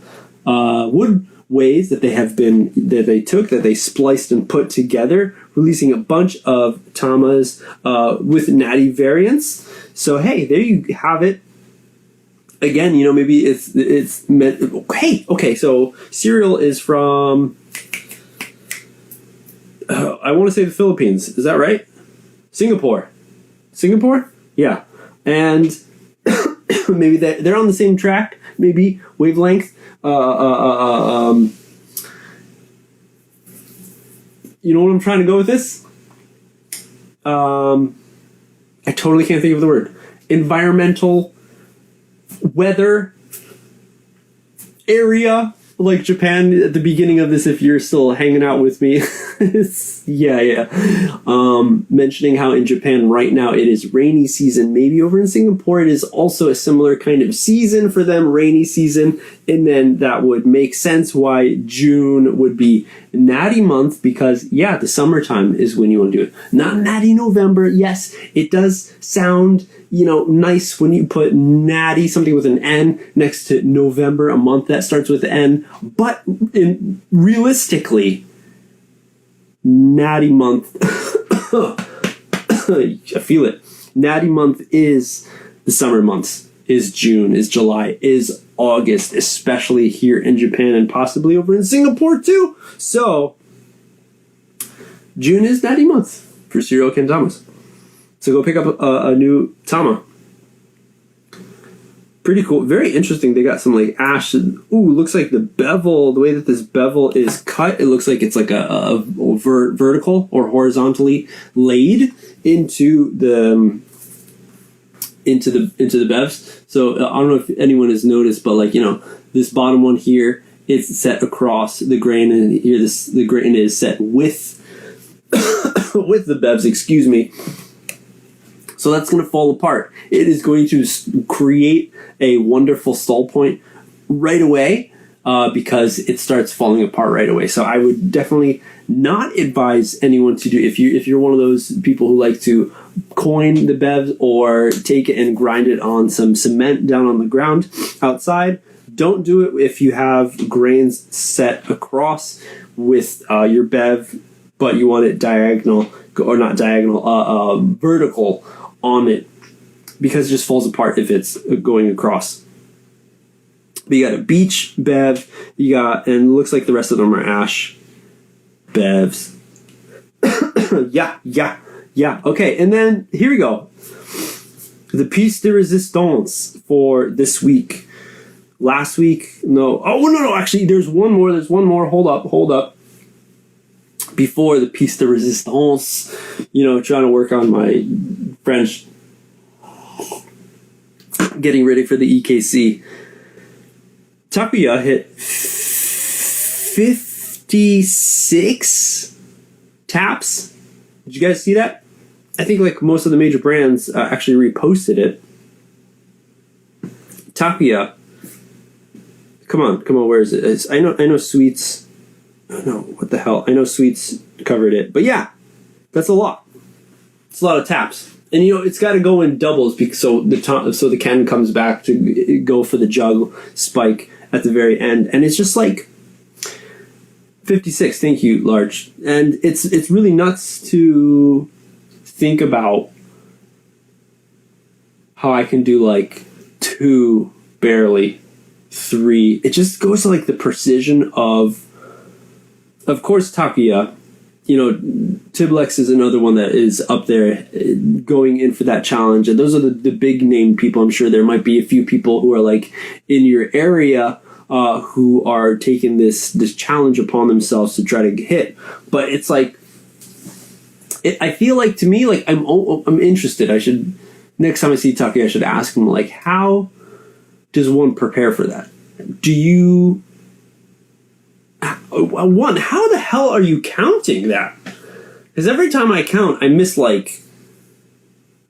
wood ways that they spliced and put together, releasing a bunch of tamas with natty variants. So hey, there you have it. Again, maybe it's meant. Hey, okay, so Serial is from. I want to say the Philippines. Is that right? Singapore? Yeah. And maybe they're on the same track, maybe wavelength. You know what I'm trying to go with this? I totally can't think of the word. Environmental, weather, area. Like Japan at the beginning of this, if you're still hanging out with me. Yeah. Mentioning how in Japan right now it is rainy season. Maybe over in Singapore it is also a similar kind of season for them, rainy season. And then that would make sense why June would be natty month, because the summertime is when you want to do it. Not natty November. Yes, it does sound nice when you put natty, something with an N, next to November, a month that starts with N. But realistically, natty month, I feel it. Natty month is the summer months, is June, is July, is August, especially here in Japan and possibly over in Singapore too. So, June is natty month for Serial Kendamas. So go pick up a new Dama. Pretty cool. Very interesting. They got some like ash. Ooh, looks like the bevel, the way that this bevel is cut, it looks like it's like a vertical or horizontally laid into the bevs. So I don't know if anyone has noticed, but like, this bottom one here, it's set across the grain, and here the grain is set with with the bevs, excuse me. So that's going to fall apart. It is going to create a wonderful stall point right away because it starts falling apart right away. So I would definitely not advise anyone to do, if you're one of those people who like to coin the bevs or take it and grind it on some cement down on the ground outside, don't do it if you have grains set across with your bev, but you want it diagonal, or not diagonal, vertical on it, because it just falls apart if it's going across. But you got a beach bev, and it looks like the rest of them are ash bevs. Yeah. Okay, and then here we go. The piece de resistance for this week. last week. No. Oh, no. Actually, there's one more. Hold up. Before the piece de resistance, trying to work on my French, getting ready for the EKC. Takuya hit 56 taps. Did you guys see that? I think like most of the major brands actually reposted it. Takuya. Come on, where is it? I know Sweets. No, what the hell? I know Sweets covered it. But yeah, that's a lot. It's a lot of taps. And it's got to go in doubles because so the Ken comes back to go for the jug spike at the very end. And it's just like 56. Thank you, Large. And it's really nuts to think about how I can do like 2, barely 3. It just goes to like the precision of course, Takuya. Tiblex is another one that is up there going in for that challenge. And those are the big name people. I'm sure there might be a few people who are like in your area who are taking this challenge upon themselves to try to hit. But it's like, I feel like to me, like I'm interested. I should, next time I see Takuya, I should ask him like, how does one prepare for that? One, how the hell are you counting that? Because every time I count, I miss like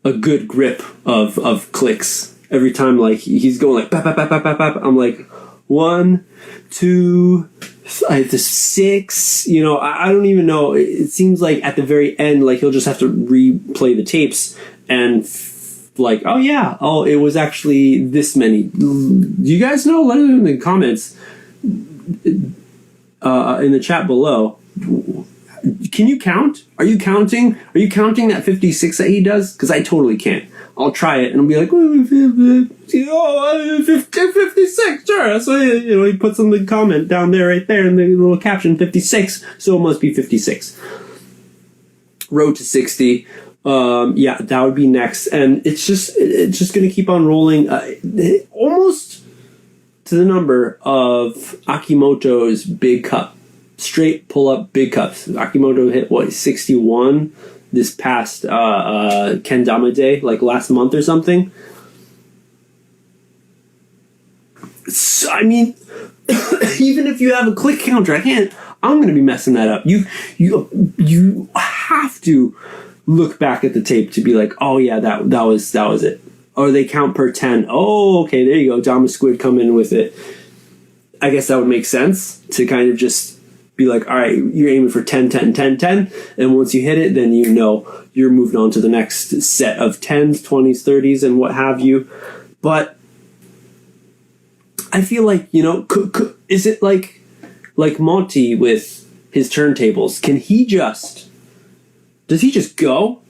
a good grip of clicks. Every time like he's going like bap, bap, bap, bap, bap, bap. I'm like 1, 2, 6. I don't even know. It seems like at the very end, like he'll just have to replay the tapes and like, it was actually this many. Do you guys know? Let it in the comments. In the chat below. Can you count? Are you counting? Are you counting that 56 that he does? Because I totally can't. I'll try it and I'll be like, 56, sure. So, he puts in the comment down there, right there, in the little caption, 56, so it must be 56. Road to 60. That would be next. And it's just going to keep on rolling. Almost to the number of Akimoto's big cup. Straight pull-up big cups. Akimoto hit, 61 this past Kendama day, like last month or something. So, I mean, even if you have a click counter, I'm going to be messing that up. You have to look back at the tape to be like, oh yeah, that was it. Or they count per 10. Oh, okay, there you go. Dama Squid come in with it. I guess that would make sense to kind of just be like, all right, you're aiming for 10, 10, 10, 10. And once you hit it, then you're moving on to the next set of 10s, 20s, 30s, and what have you. But I feel like, is it like Monty with his turntables? Does he just go?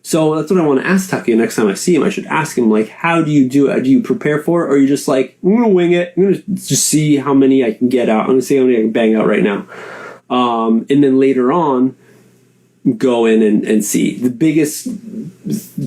So that's what I want to ask Takuya next time I see him. I should ask him, like, how do you do it? Do you prepare for it? Or are you just like, I'm going to wing it. I'm going to just see how many I can get out. I'm going to see how many I can bang out right now. And then later on, go in and see. The biggest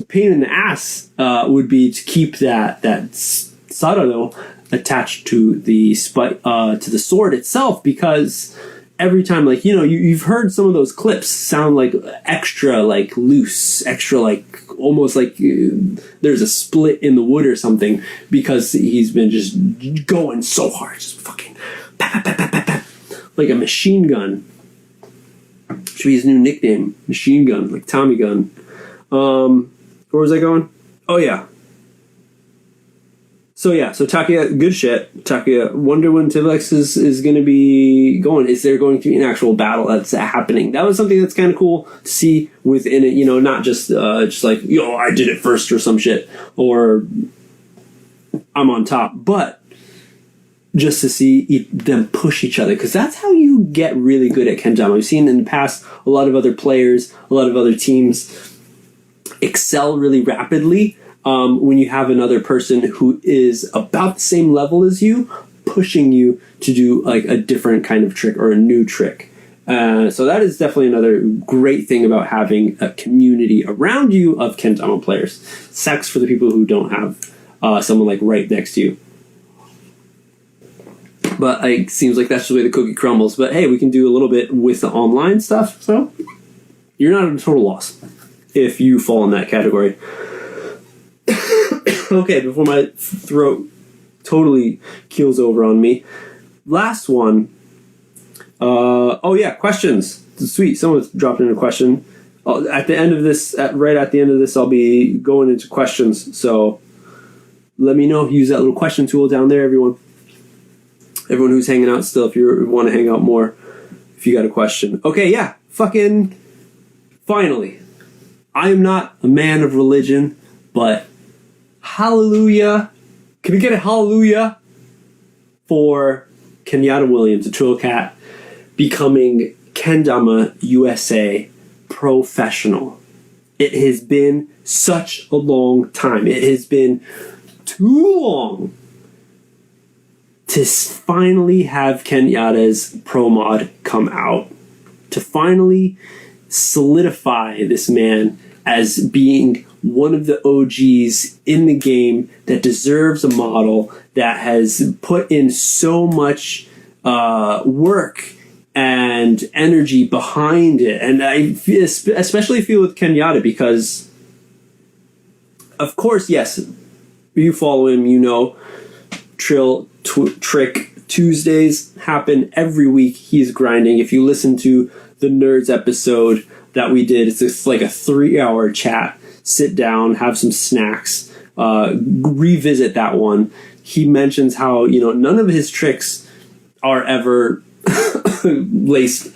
pain in the ass would be to keep that sarado attached to the sword itself, because every time, like, you've heard some of those clips sound like extra, like, loose, extra, like, almost like there's a split in the wood or something, because he's been just going so hard, just fucking pap, pap, pap, pap, pap, like a machine gun. Should be his new nickname, Machine Gun, like Tommy Gun. Where was I going? Oh, yeah. So Takuya, good shit. Takuya, wonder when Tiblex is going to be going. Is there going to be an actual battle that's happening? That was something that's kind of cool to see within it, not just like, I did it first or some shit, or I'm on top, but just to see them push each other, because that's how you get really good at kendama. We've seen in the past a lot of other players, a lot of other teams excel really rapidly when you have another person who is about the same level as you, pushing you to do like a different kind of trick or a new trick. So that is definitely another great thing about having a community around you of kendama players. Sucks for the people who don't have someone like right next to you. But it seems like that's the way the cookie crumbles. But hey, we can do a little bit with the online stuff, so you're not at a total loss if you fall in that category. Okay, before my throat totally keels over on me. Last one. Questions. Sweet, someone's dropped in a question. At the end of this, right at the end of this, I'll be going into questions. So let me know if you use that little question tool down there, everyone. Everyone who's hanging out still, if you want to hang out more, if you got a question. Okay, yeah, fucking finally. I am not a man of religion, but hallelujah. Can we get a hallelujah for Kenyatta Williams, a Trill Cat, becoming Kendama USA professional? It has been such a long time. It has been too long to finally have Kenyatta's Pro Mod come out, to finally solidify this man as being one of the OGs in the game that deserves a model that has put in so much work and energy behind it. And I especially feel with Kenyatta because, of course, yes, you follow him, you know, Trick Tuesdays happen every week. He's grinding. If you listen to the Nerds episode that we did, it's just like a 3-hour chat. Sit down, have some snacks, revisit that one. He mentions how, you know, none of his tricks are ever laced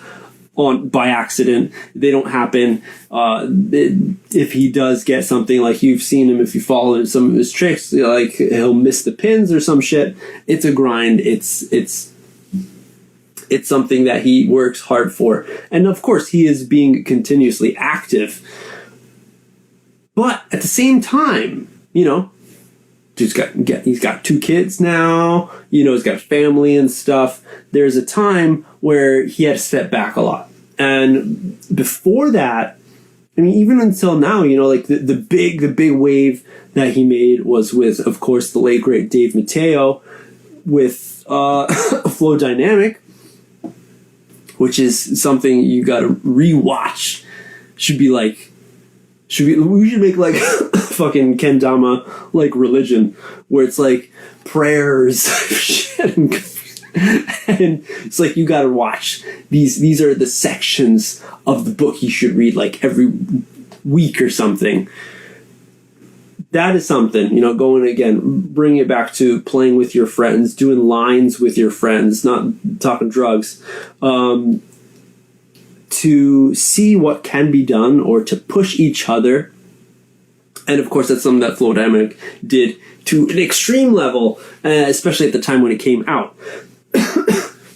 on by accident. They don't happen. If he does get something, like you've seen him, if you follow some of his tricks, like he'll miss the pins or some shit. It's a grind. It's something that he works hard for. And of course, he is being continuously active. But at the same time, you know, he's got 2 kids now, you know, he's got a family and stuff. There's a time where he had to step back a lot. And before that, I mean, even until now, you know, like the big wave that he made was with, of course, the late great Dave Mateo with Flow Dynamic, which is something you got to rewatch. We should make like fucking kendama like religion, where it's like prayers shit, and it's like you gotta watch these are the sections of the book you should read like every week or something. That is something, you know, going again, bringing it back to playing with your friends, doing lines with your friends, not talking drugs, to see what can be done or to push each other. And of course, that's something that Flow Dynamic did to an extreme level, especially at the time when it came out.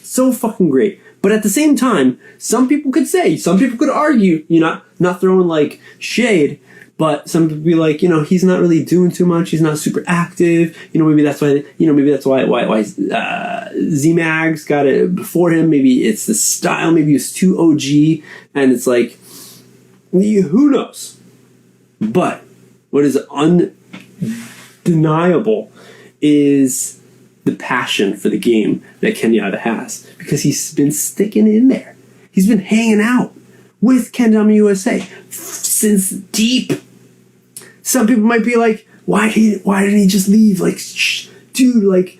So fucking great. But at the same time, some people could argue, you know, not throwing like shade, but some people be like, you know, he's not really doing too much. He's not super active. You know, maybe that's why Z-Mag's got it before him. Maybe it's the style. Maybe it's too OG. And it's like, who knows? But what is undeniable is the passion for the game that Kenyatta has. Because he's been sticking in there. He's been hanging out with Kendama USA since deep. Some people might be like, why didn't he just leave? Like, dude, like,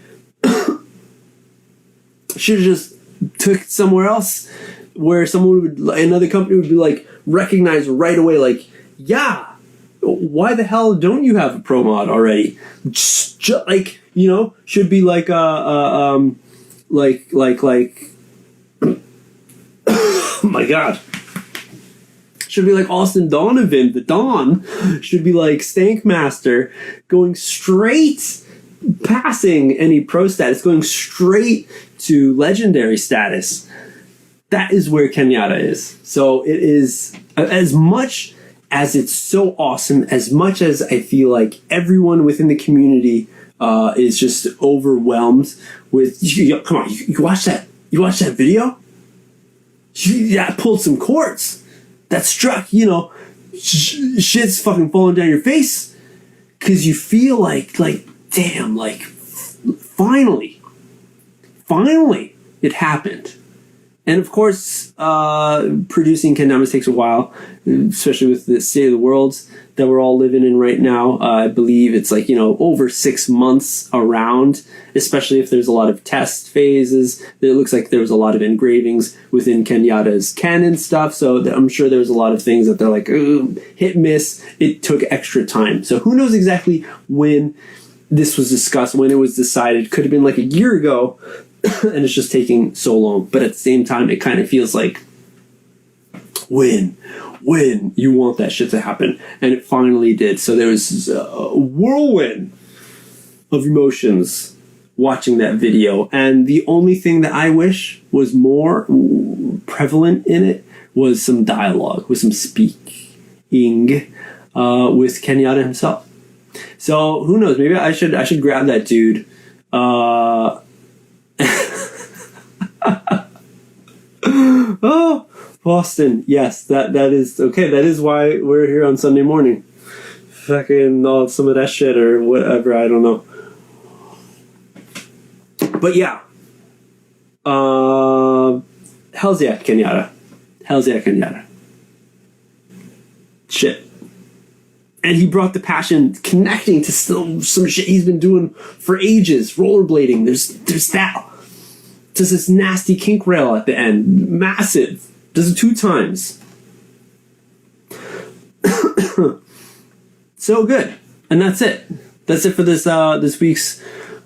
should have just took somewhere else where another company would be like, recognize right away, like, yeah, why the hell don't you have a Pro Mod already? Just like, you know, should be like, oh my God. Should be like Austin Donovan, the Don. Should be like Stankmaster, going straight, passing any pro status, going straight to legendary status. That is where Kenyatta is. So it is, as much as it's so awesome, as much as I feel like everyone within the community is just overwhelmed with, come on, you watch that? You watch that video? That pulled some cords. That struck, you know, shit's fucking falling down your face because you feel like, damn, like, finally, finally, it happened. And of course, producing kendamas takes a while, especially with the state of the world that we're all living in right now. I believe it's like, over 6 months around, especially if there's a lot of test phases. It looks like there was a lot of engravings within Kenyatta's canon stuff. So I'm sure there was a lot of things that they're like, hit, miss. It took extra time. So who knows exactly when this was discussed, when it was decided. Could have been like a year ago. And it's just taking so long. But at the same time, it kind of feels like when you want that shit to happen. And it finally did. So there was a whirlwind of emotions watching that video. And the only thing that I wish was more prevalent in it was some dialogue, with some speaking with Kenyatta himself. So who knows? Maybe I should grab that dude. Oh, Boston. Yes, that is okay. That is why we're here on Sunday morning. Fucking some of that shit or whatever. I don't know. But yeah. Hell's yeah, Kenyatta. Hell's yeah, Kenyatta. Shit. And he brought the passion, connecting to still some shit he's been doing for ages. Rollerblading. There's that. Does this nasty kink rail at the end. Massive. Does it 2 times. So good. And that's it. That's it for this week's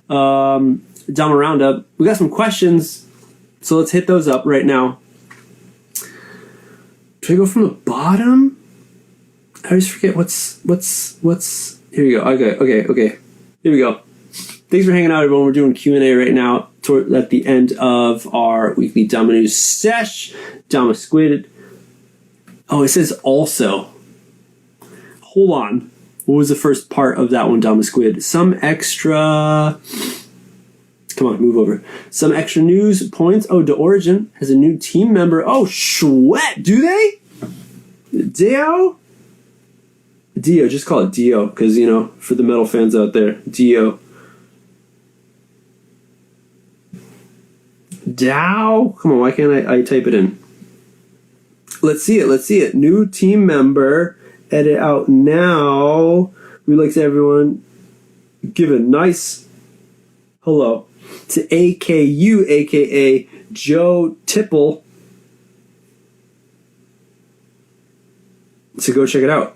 Dama Roundup. We got some questions, so let's hit those up right now. Do I go from the bottom? I always forget what's... Here we go. Okay. Here we go. Thanks for hanging out, everyone. We're doing Q&A right now at the end of our weekly Dama News sesh. Dama Squid. Oh, it says also. Hold on. What was the first part of that one, Dama Squid? Some extra... Come on, move over. Some extra news points. Oh, De Origin has a new team member. Oh, sweat. Do they? Dio, just call it Dio, because, for the metal fans out there, Dio. Dow? Come on, why can't I type it in? Let's see it. New team member. Edit out now. We'd like to everyone give a nice hello to AKU, aka Joe Tipple. So go check it out.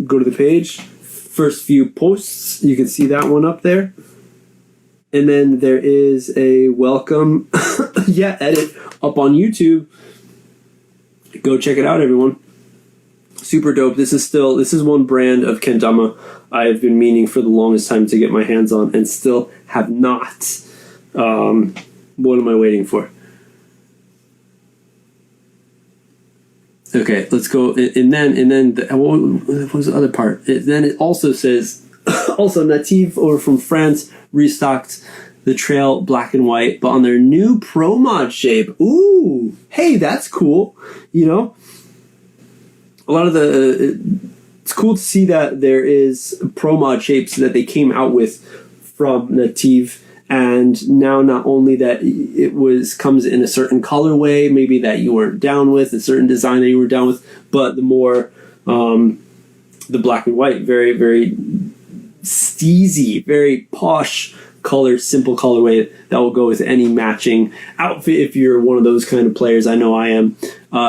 Go to the page. First few posts. You can see that one up there. And then there is a welcome edit up on YouTube. Go check it out, everyone. Super dope. This is one brand of kendama I've been meaning for the longest time to get my hands on and still have not. What am I waiting for? Okay, let's go. And then what was the other part? Then it also says, also Native over from France restocked the trail black and white, but on their new Pro Mod shape. Ooh, hey, that's cool. A lot of it's cool to see that there is Pro Mod shapes that they came out with from Native, and now not only that it comes in a certain colorway, maybe that you weren't down with, a certain design that you were down with, but the more the black and white, very, very steezy, very posh color, simple colorway that will go with any matching outfit if you're one of those kind of players. I know I am.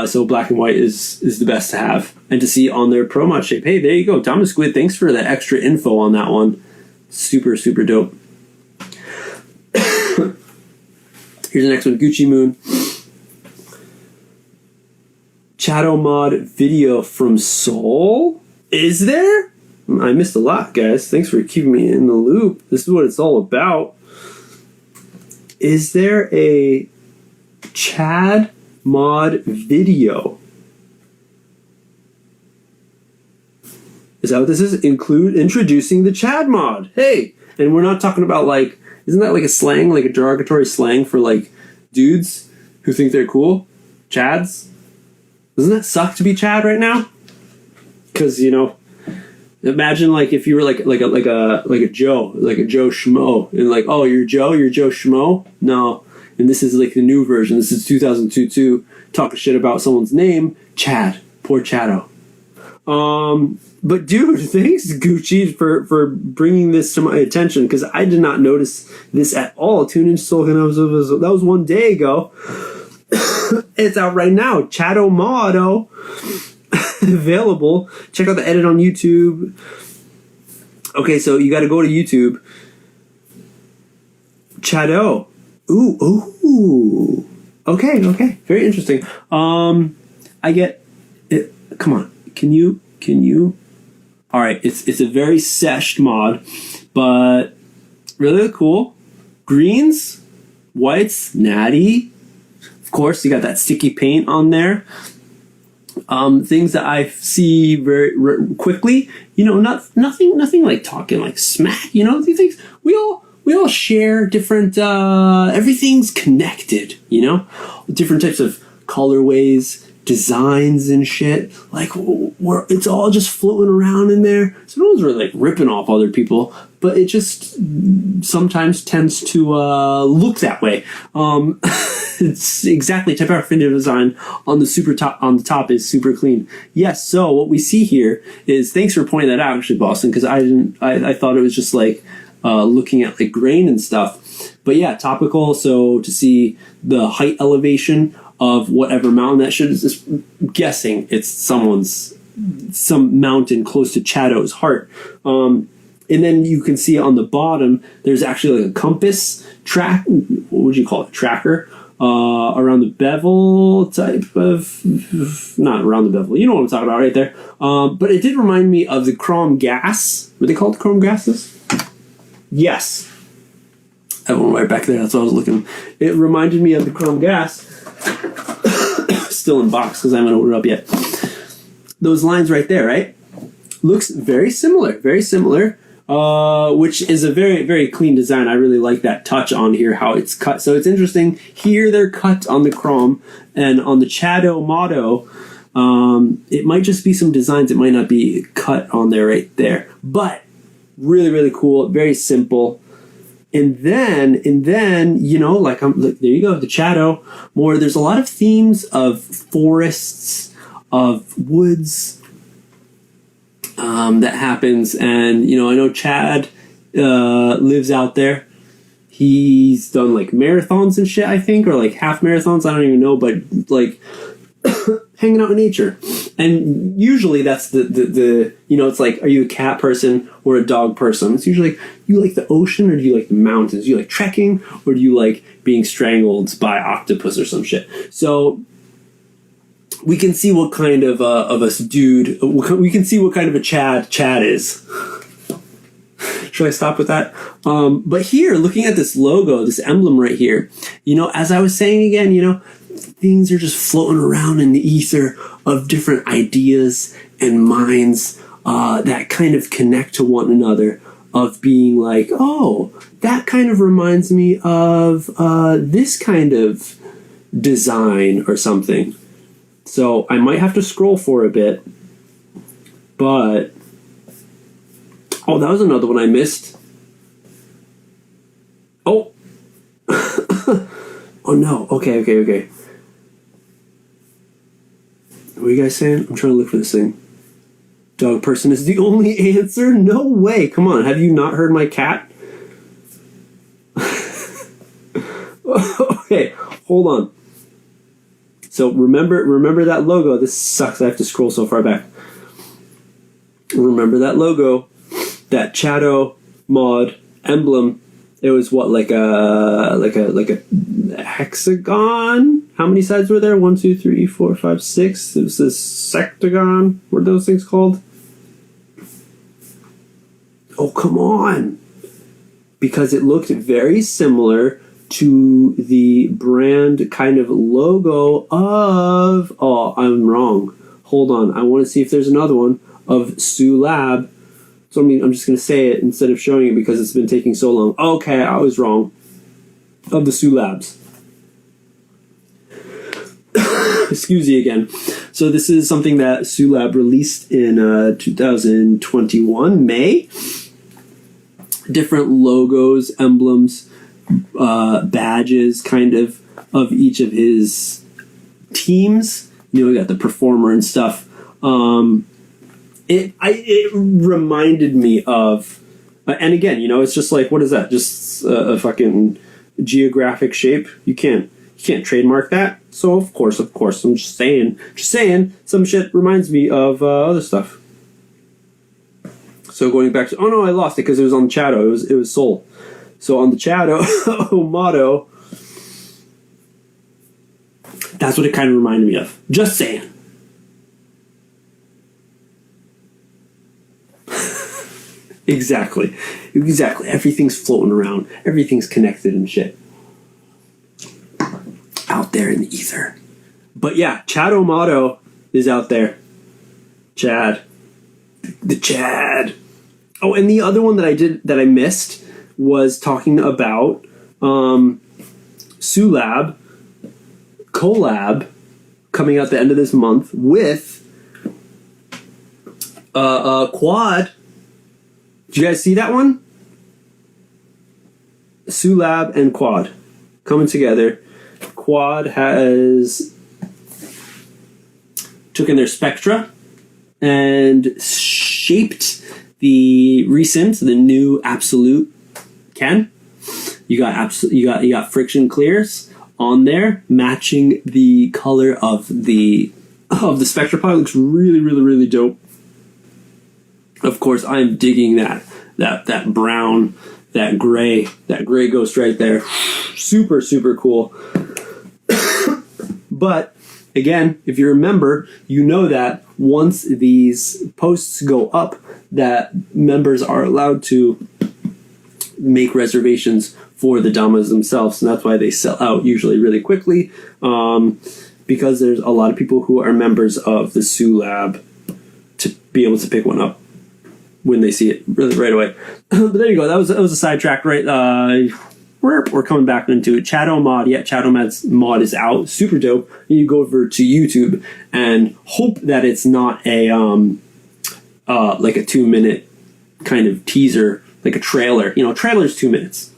So black and white is the best to have and to see on their Pro Mod shape. Hey, there you go. Dama Squid, thanks for the extra info on that one. Super, super dope. Here's the next one. Gucci Moon. Shadow Mod video from Seoul? Is there? I missed a lot, guys. Thanks for keeping me in the loop. This is what it's all about. Is there a Chad Mod video? Is that what this is? Introducing the Chad Mod. Hey, and we're not talking about isn't that like a slang, like a derogatory slang for dudes who think they're cool? Chads? Doesn't that suck to be Chad right now? Because, Imagine like if you were like a Joe Schmo, and like, oh, you're Joe Schmo. No, and this is like the new version. This is 2022. Talking shit about someone's name, Chad. Poor Chado. But dude, thanks Gucci for bringing this to my attention, because I did not notice this at all. 2-inch Soul, that was one day ago. It's out right now. Chado Modo. Available. Check out the edit on YouTube. Okay, so you got to go to YouTube. Chado. Ooh. Okay. Very interesting. I get it. Come on. Can you? All right. It's a very seshed mod, but really cool. Greens, whites, natty. Of course, you got that sticky paint on there. Things that I see very quickly, nothing like talking like smack, these things we all share different, everything's connected, different types of colorways, designs and shit, like it's all just floating around in there. So no one's really like ripping off other people, but it just sometimes tends to look that way. It's exactly typography design on the top is super clean. Yes, so what we see here is, thanks for pointing that out actually, Boston, because I thought it was just like looking at like grain and stuff. But yeah, topical, so to see the height elevation of whatever mountain that should, is guessing it's some mountain close to Chado's heart. And then you can see on the bottom there's actually like a compass track, what would you call it, tracker, around the bevel type of, not around the bevel, you know what I'm talking about right there. But it did remind me of the Krom gas. Were they called Krom gases? Yes. I went right back there, that's what I was looking. It reminded me of the Krom gas. Still in box because I haven't opened it up yet. Those lines right there, right? Looks very similar, which is a very, very clean design. I really like that touch on here, how it's cut. So it's interesting. Here they're cut on the Krom, and on the Chado Modo, it might just be some designs. It might not be cut on there right there. But really, really cool. Very simple. And then, like, look, there you go, the Chado. More, there's a lot of themes of forests, of woods, that happens. And, I know Chad lives out there. He's done, like, marathons and shit, I think, or, like, half marathons. I don't even know, but, like, hanging out in nature. And usually that's the it's like, are you a cat person or a dog person? It's usually like, you like the ocean or do you like the mountains? Do you like trekking or do you like being strangled by octopus or some shit? So we can see what kind of a dude, we can see what kind of a Chad is. Should I stop with that? But here, looking at this logo, this emblem right here, as I was saying again, things are just floating around in the ether of different ideas and minds that kind of connect to one another, of being like, oh, that kind of reminds me of this kind of design or something. So I might have to scroll for a bit, but oh, that was another one I missed. Oh. Oh no, okay. What are you guys saying? I'm trying to look for this thing. Dog person is the only answer? No way. Come on. Have you not heard my cat? Okay, hold on. So remember that logo. This sucks. I have to scroll so far back. Remember that logo, that Chado mod emblem. It was what, like a hexagon? How many sides were there? 1, 2, 3, 4, 5, 6. It was this sectagon. What are those things called? Oh, come on. Because it looked very similar to the brand kind of logo of... Oh, I'm wrong. Hold on. I want to see if there's another one of Sue Lab. So I'm just going to say it instead of showing it because it's been taking so long. Okay, I was wrong. Of the Sue Labs. Excuse me again. So this is something that Sulab released in 2021, May. Different logos, emblems, badges, kind of each of his teams. We got the performer and stuff. It reminded me of, and again, it's just like, what is that? Just a fucking geographic shape. You can't trademark that. So of course, I'm just saying, some shit reminds me of other stuff. So going back to, oh no, I lost it because it was on the Chado. It was Seoul. So on the Chado motto, that's what it kind of reminded me of. Just saying. Exactly. Everything's floating around. Everything's connected and shit. Out there in the ether. But yeah, Chado motto is out there. Chad. The Chad. Oh, and the other one that I missed was talking about Sulab collab coming out the end of this month with Quad. Did you guys see that one? Sulab and Quad coming together. Quad has taken their Spectra and shaped the new Absolute Ken. You got friction clears on there, matching the color of the Spectra pod. It looks really, really, really dope. Of course, I'm digging that brown, that gray ghost right there. Super, super cool. But again, if you remember, you know that once these posts go up, that members are allowed to make reservations for the Damas themselves, and that's why they sell out usually really quickly, because there's a lot of people who are members of the Sulab to be able to pick one up when they see it really right away. But there you go. That was a sidetrack, right? We're coming back into it. Chado mod. Yeah, Chado mod is out. Super dope. You go over to YouTube and hope that it's not a like a 2-minute kind of teaser, like a trailer. Trailer's 2 minutes.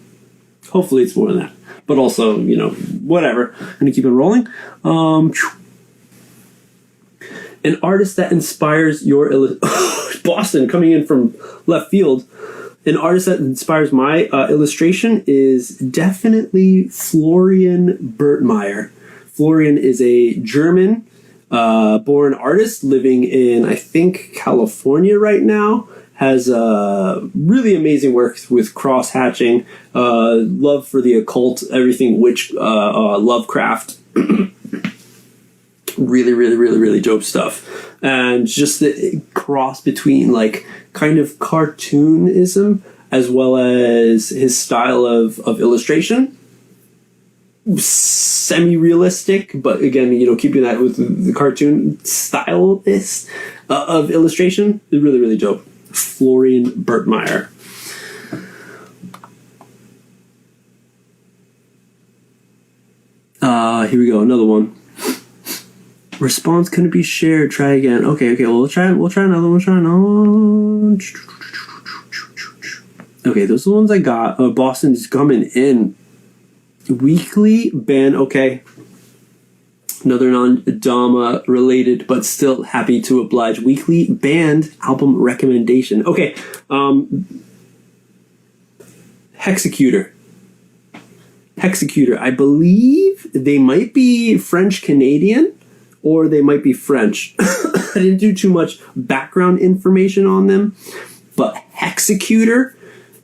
Hopefully it's more than that. But also, whatever. I'm going to keep it rolling. An artist that inspires your... Boston coming in from left field. An artist that inspires my illustration is definitely Florian Bertmeyer. Florian is a German born artist living in, I think, California right now. Has really amazing work with cross-hatching, love for the occult, everything witch, Lovecraft. Really, really, really, really dope stuff. And just the cross between like kind of cartoonism as well as his style of illustration. Semi-realistic, but again, keeping that with the cartoon style of illustration is really, really dope. Florian Bertmeyer. Here we go, another one. Response couldn't be shared. Try again. Okay. Well, we'll try another one. Okay, those are the ones I got. Boston's coming in. Weekly band. Okay. Another non-Dama related, but still happy to oblige. Weekly band album recommendation. Okay. Hexecutor. I believe they might be French-Canadian. Or they might be French. I didn't do too much background information on them. But Hexecutor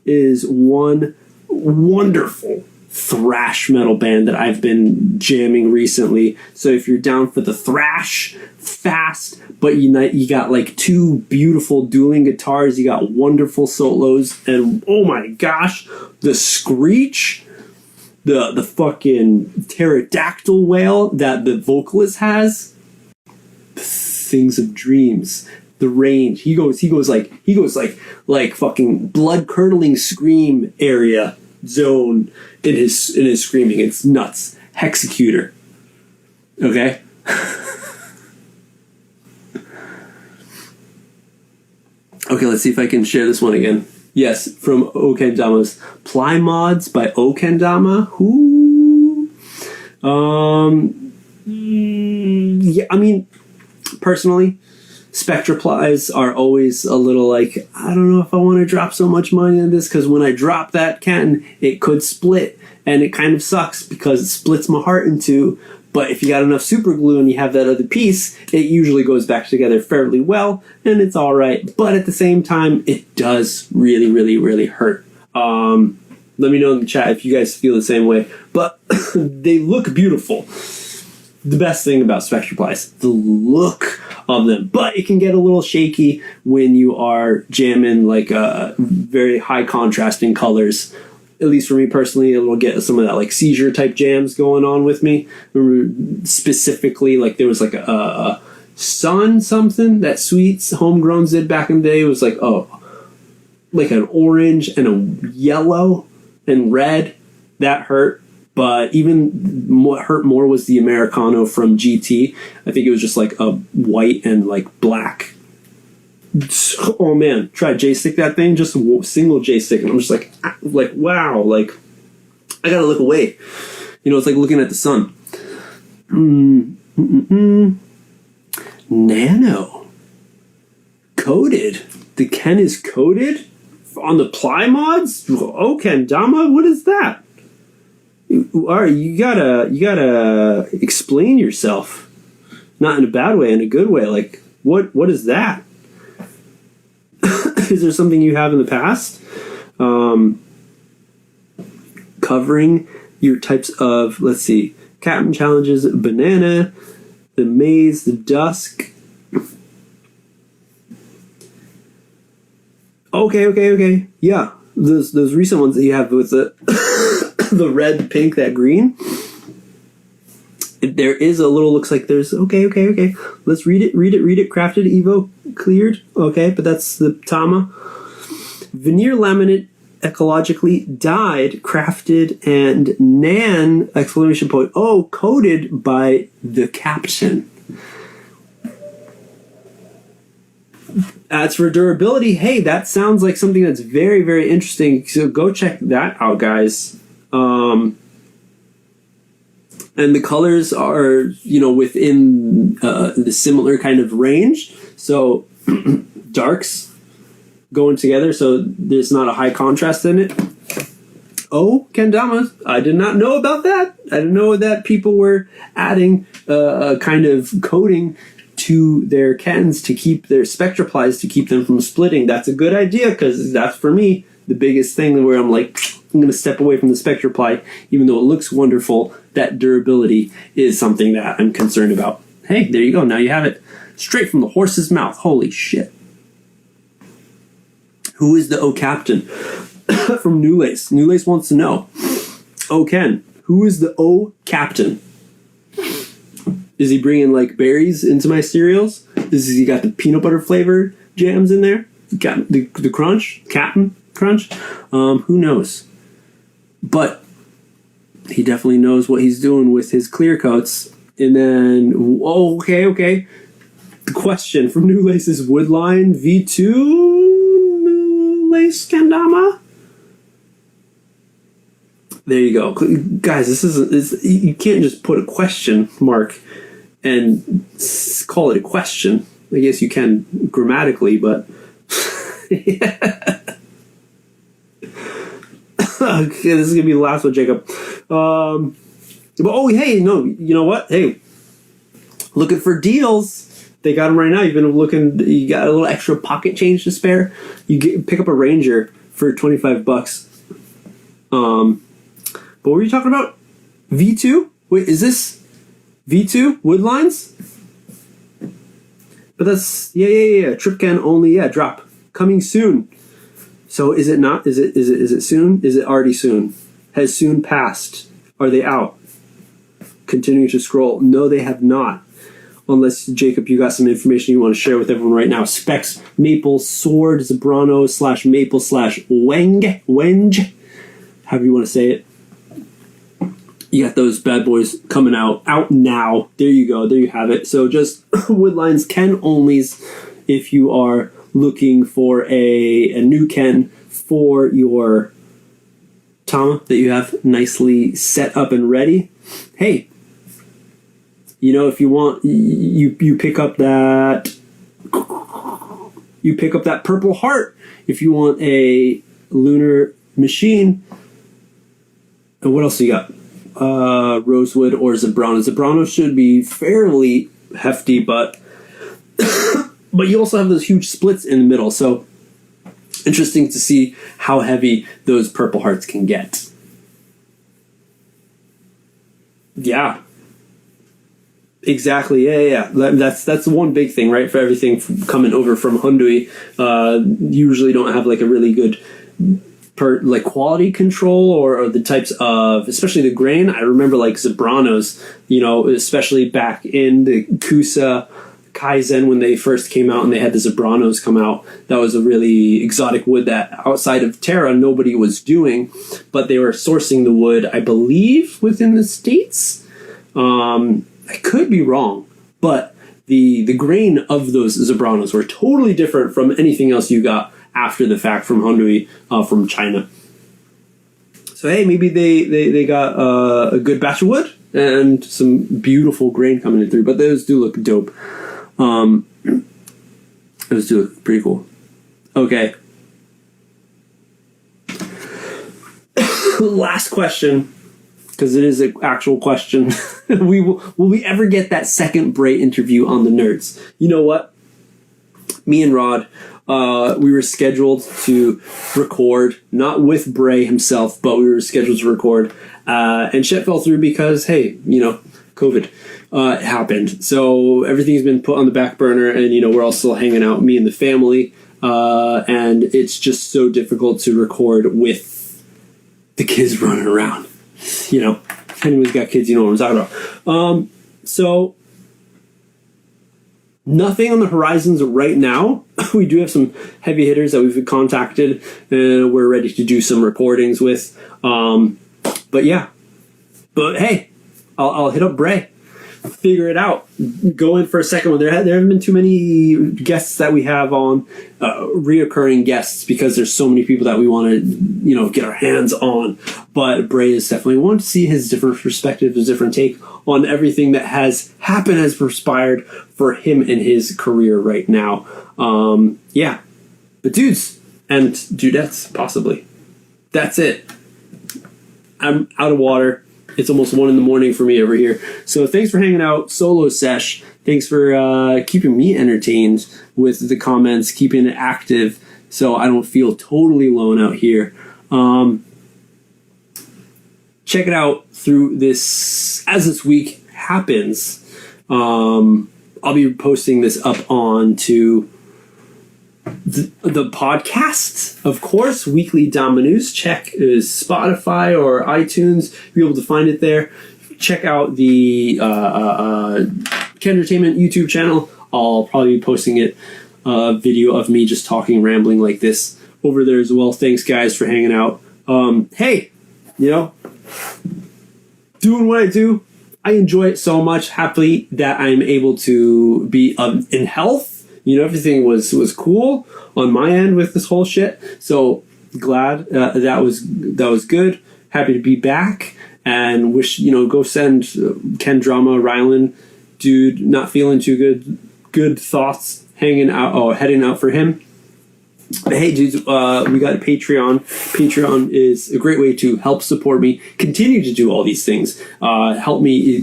is one wonderful thrash metal band that I've been jamming recently. So if you're down for the thrash, fast, but you got like two beautiful dueling guitars, you got wonderful solos, and oh my gosh, the screech... The fucking pterodactyl wail that the vocalist has. Things of dreams. The range. He goes like fucking blood curdling scream area zone in his screaming. It's nuts. Hexecutor. Okay? Okay, let's see if I can share this one again. Yes, from Kendama's Ply Mods by Kendama. Who? Yeah, I mean, personally, Spectra Plies are always a little like, I don't know if I want to drop so much money on this, because when I drop that Ken, it could split, and it kind of sucks because it splits my heart in two. But if you got enough super glue and you have that other piece, it usually goes back together fairly well, and it's all right. But at the same time, it does really, really, really hurt. Let me know in the chat if you guys feel the same way. But they look beautiful. The best thing about Spectra Plies, the look of them. But it can get a little shaky when you are jamming like very high contrasting colors. At least for me personally, it will get some of that like seizure type jams going on with me. Remember specifically, like there was like a sun something that Sweets Homegrowns did back in the day. It was like like an orange and a yellow and red. That hurt. But even what hurt more was the Americano from GT. I think it was just like a white and like black. Oh man, try J-stick that thing, just a single J-stick, and I'm just like wow, like I gotta look away. You know, it's like looking at the sun. Nano coated. The Ken is coated on the Ply Mods. Oh, Kendama, what is that? All right, you gotta explain yourself. Not in a bad way, in a good way. Like what is that? Is there something you have in the past? Covering your types of, let's see, Captain Challenges, Banana, the Maze, the Dusk. Okay. Yeah, those recent ones that you have with the the red, pink, that green. There is a little, looks like there's, okay. Let's read it. Crafted, Evo, cleared. Okay, but that's the Dama. Veneer laminate, ecologically dyed, crafted, and Nan, exclamation point. Oh, coated by the Captain. As for durability, hey, that sounds like something that's very, very interesting. So go check that out, guys. And the colors are, you know, within the similar kind of range. So darks going together, so there's not a high contrast in it. Oh, Kendama, I did not know about that. I didn't know that people were adding a kind of coating to their Kens to keep their Spectra Plies, to keep them from splitting. That's a good idea, because that's, for me, the biggest thing where I'm like, I'm going to step away from the Spectra Ply, even though it looks wonderful. That durability is something that I'm concerned about. Hey, there you go. Now you have it straight from the horse's mouth. Holy shit. Who is the O Captain? From New Lace. New Lace wants to know. O Ken, who is the O Captain? Is he bringing like berries into my cereals? Is he got the peanut butter flavored jams in there? Got the crunch? Captain Crunch? Who knows? But he definitely knows what he's doing with his clear coats. And then, okay. The question from New Lace is Woodline V2 New Lace Kendama? There you go. Guys, this is you can't just put a question mark and call it a question. I guess you can grammatically, but yeah. Okay, this is gonna be the last one, Jacob. But hey, no, you know what? Hey, looking for deals. They got them right now. You've been looking. You got a little extra pocket change to spare. Pick up a Ranger for $25. But what were you talking about? V2? Wait, is this V2 Woodlines? But that's yeah. Trip can only drop coming soon. So is it not? Is it soon? Is it already soon? Has soon passed? Are they out? Continuing to scroll. No, they have not. Unless, Jacob, you got some information you want to share with everyone right now. Specs, Maple, Sword, Zebrano, /Maple, /Wenge, however you want to say it. You got those bad boys coming out now. There you go. There you have it. So just Woodline's Ken onlys if you are looking for a new Ken for your Dama that you have nicely set up and ready. Hey, if you want, you pick up that Purple Heart if you want a lunar machine. And what else you got? Rosewood or Zebrano. Zebrano should be fairly hefty, but you also have those huge splits in the middle, so interesting to see how heavy those Purple Hearts can get. Yeah. Exactly. Yeah. That's one big thing, right? For everything coming over from Hyundai, usually don't have like a really good quality control or the types of, especially the grain. I remember like Zebranos, especially back in the Kusa Kaizen when they first came out and they had the Zebranos come out. That was a really exotic wood that outside of Terra nobody was doing, but they were sourcing the wood, I believe, within the States. I could be wrong, but the grain of those Zebranos were totally different from anything else you got after the fact from Hyundai, from China. So hey, maybe they got a good batch of wood and some beautiful grain coming in through, but those do look dope. Those do look pretty cool. Okay. Last question, because it is an actual question. Will we ever get that second Bray interview on the Nerds? You know what? Me and Rod, we were scheduled to record, not with Bray himself, but we were scheduled to record, and shit fell through because, hey, COVID happened. So everything's been put on the back burner, and, we're all still hanging out, me and the family, and it's just so difficult to record with the kids running around. If anyone's got kids, you know what I'm talking about. So nothing on the horizons right now. We do have some heavy hitters that we've contacted and we're ready to do some recordings with. But hey, I'll hit up Bray, figure it out, go in for a second one. There haven't been too many guests that we have on, reoccurring guests, because there's so many people that we want to, get our hands on. But Bray is definitely one to see his different perspective, his different take on everything that has happened, has perspired for him in his career right now. But dudes and dudettes, possibly. That's it. I'm out of water. It's almost 1 a.m. for me over here. So thanks for hanging out. Solo sesh. Thanks for keeping me entertained with the comments, keeping it active so I don't feel totally alone out here. Check it out through this, as this week happens. I'll be posting this up onto the podcast, of course, Weekly Dama News. Check is Spotify or iTunes. You'll be able to find it there. Check out the KENDERTAINMENT YouTube channel. I'll probably be posting a video of me just talking, rambling like this over there as well. Thanks, guys, for hanging out. Hey, doing what I do. I enjoy it so much. Happy that I'm able to be in health. Everything was cool on my end with this whole shit. So glad that was good. Happy to be back, and wish, go send Ken Drama, Rylan, dude, not feeling too good. Good thoughts heading out for him. But hey, dudes, we got a Patreon. Patreon is a great way to help support me, continue to do all these things, help me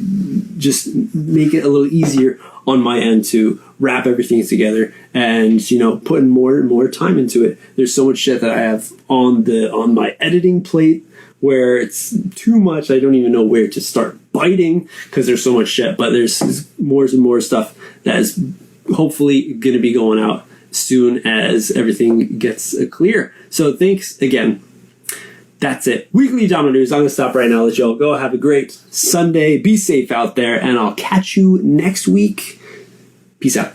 just make it a little easier on my end to wrap everything together and, putting more and more time into it. There's so much shit that I have on my editing plate where it's too much. I don't even know where to start biting because there's so much shit, but there's more and more stuff that is hopefully going to be going out soon as everything gets clear. So thanks again. That's it. Weekly Dama News. I'm going to stop right now. Let y'all go. Have a great Sunday. Be safe out there, and I'll catch you next week. Peace out.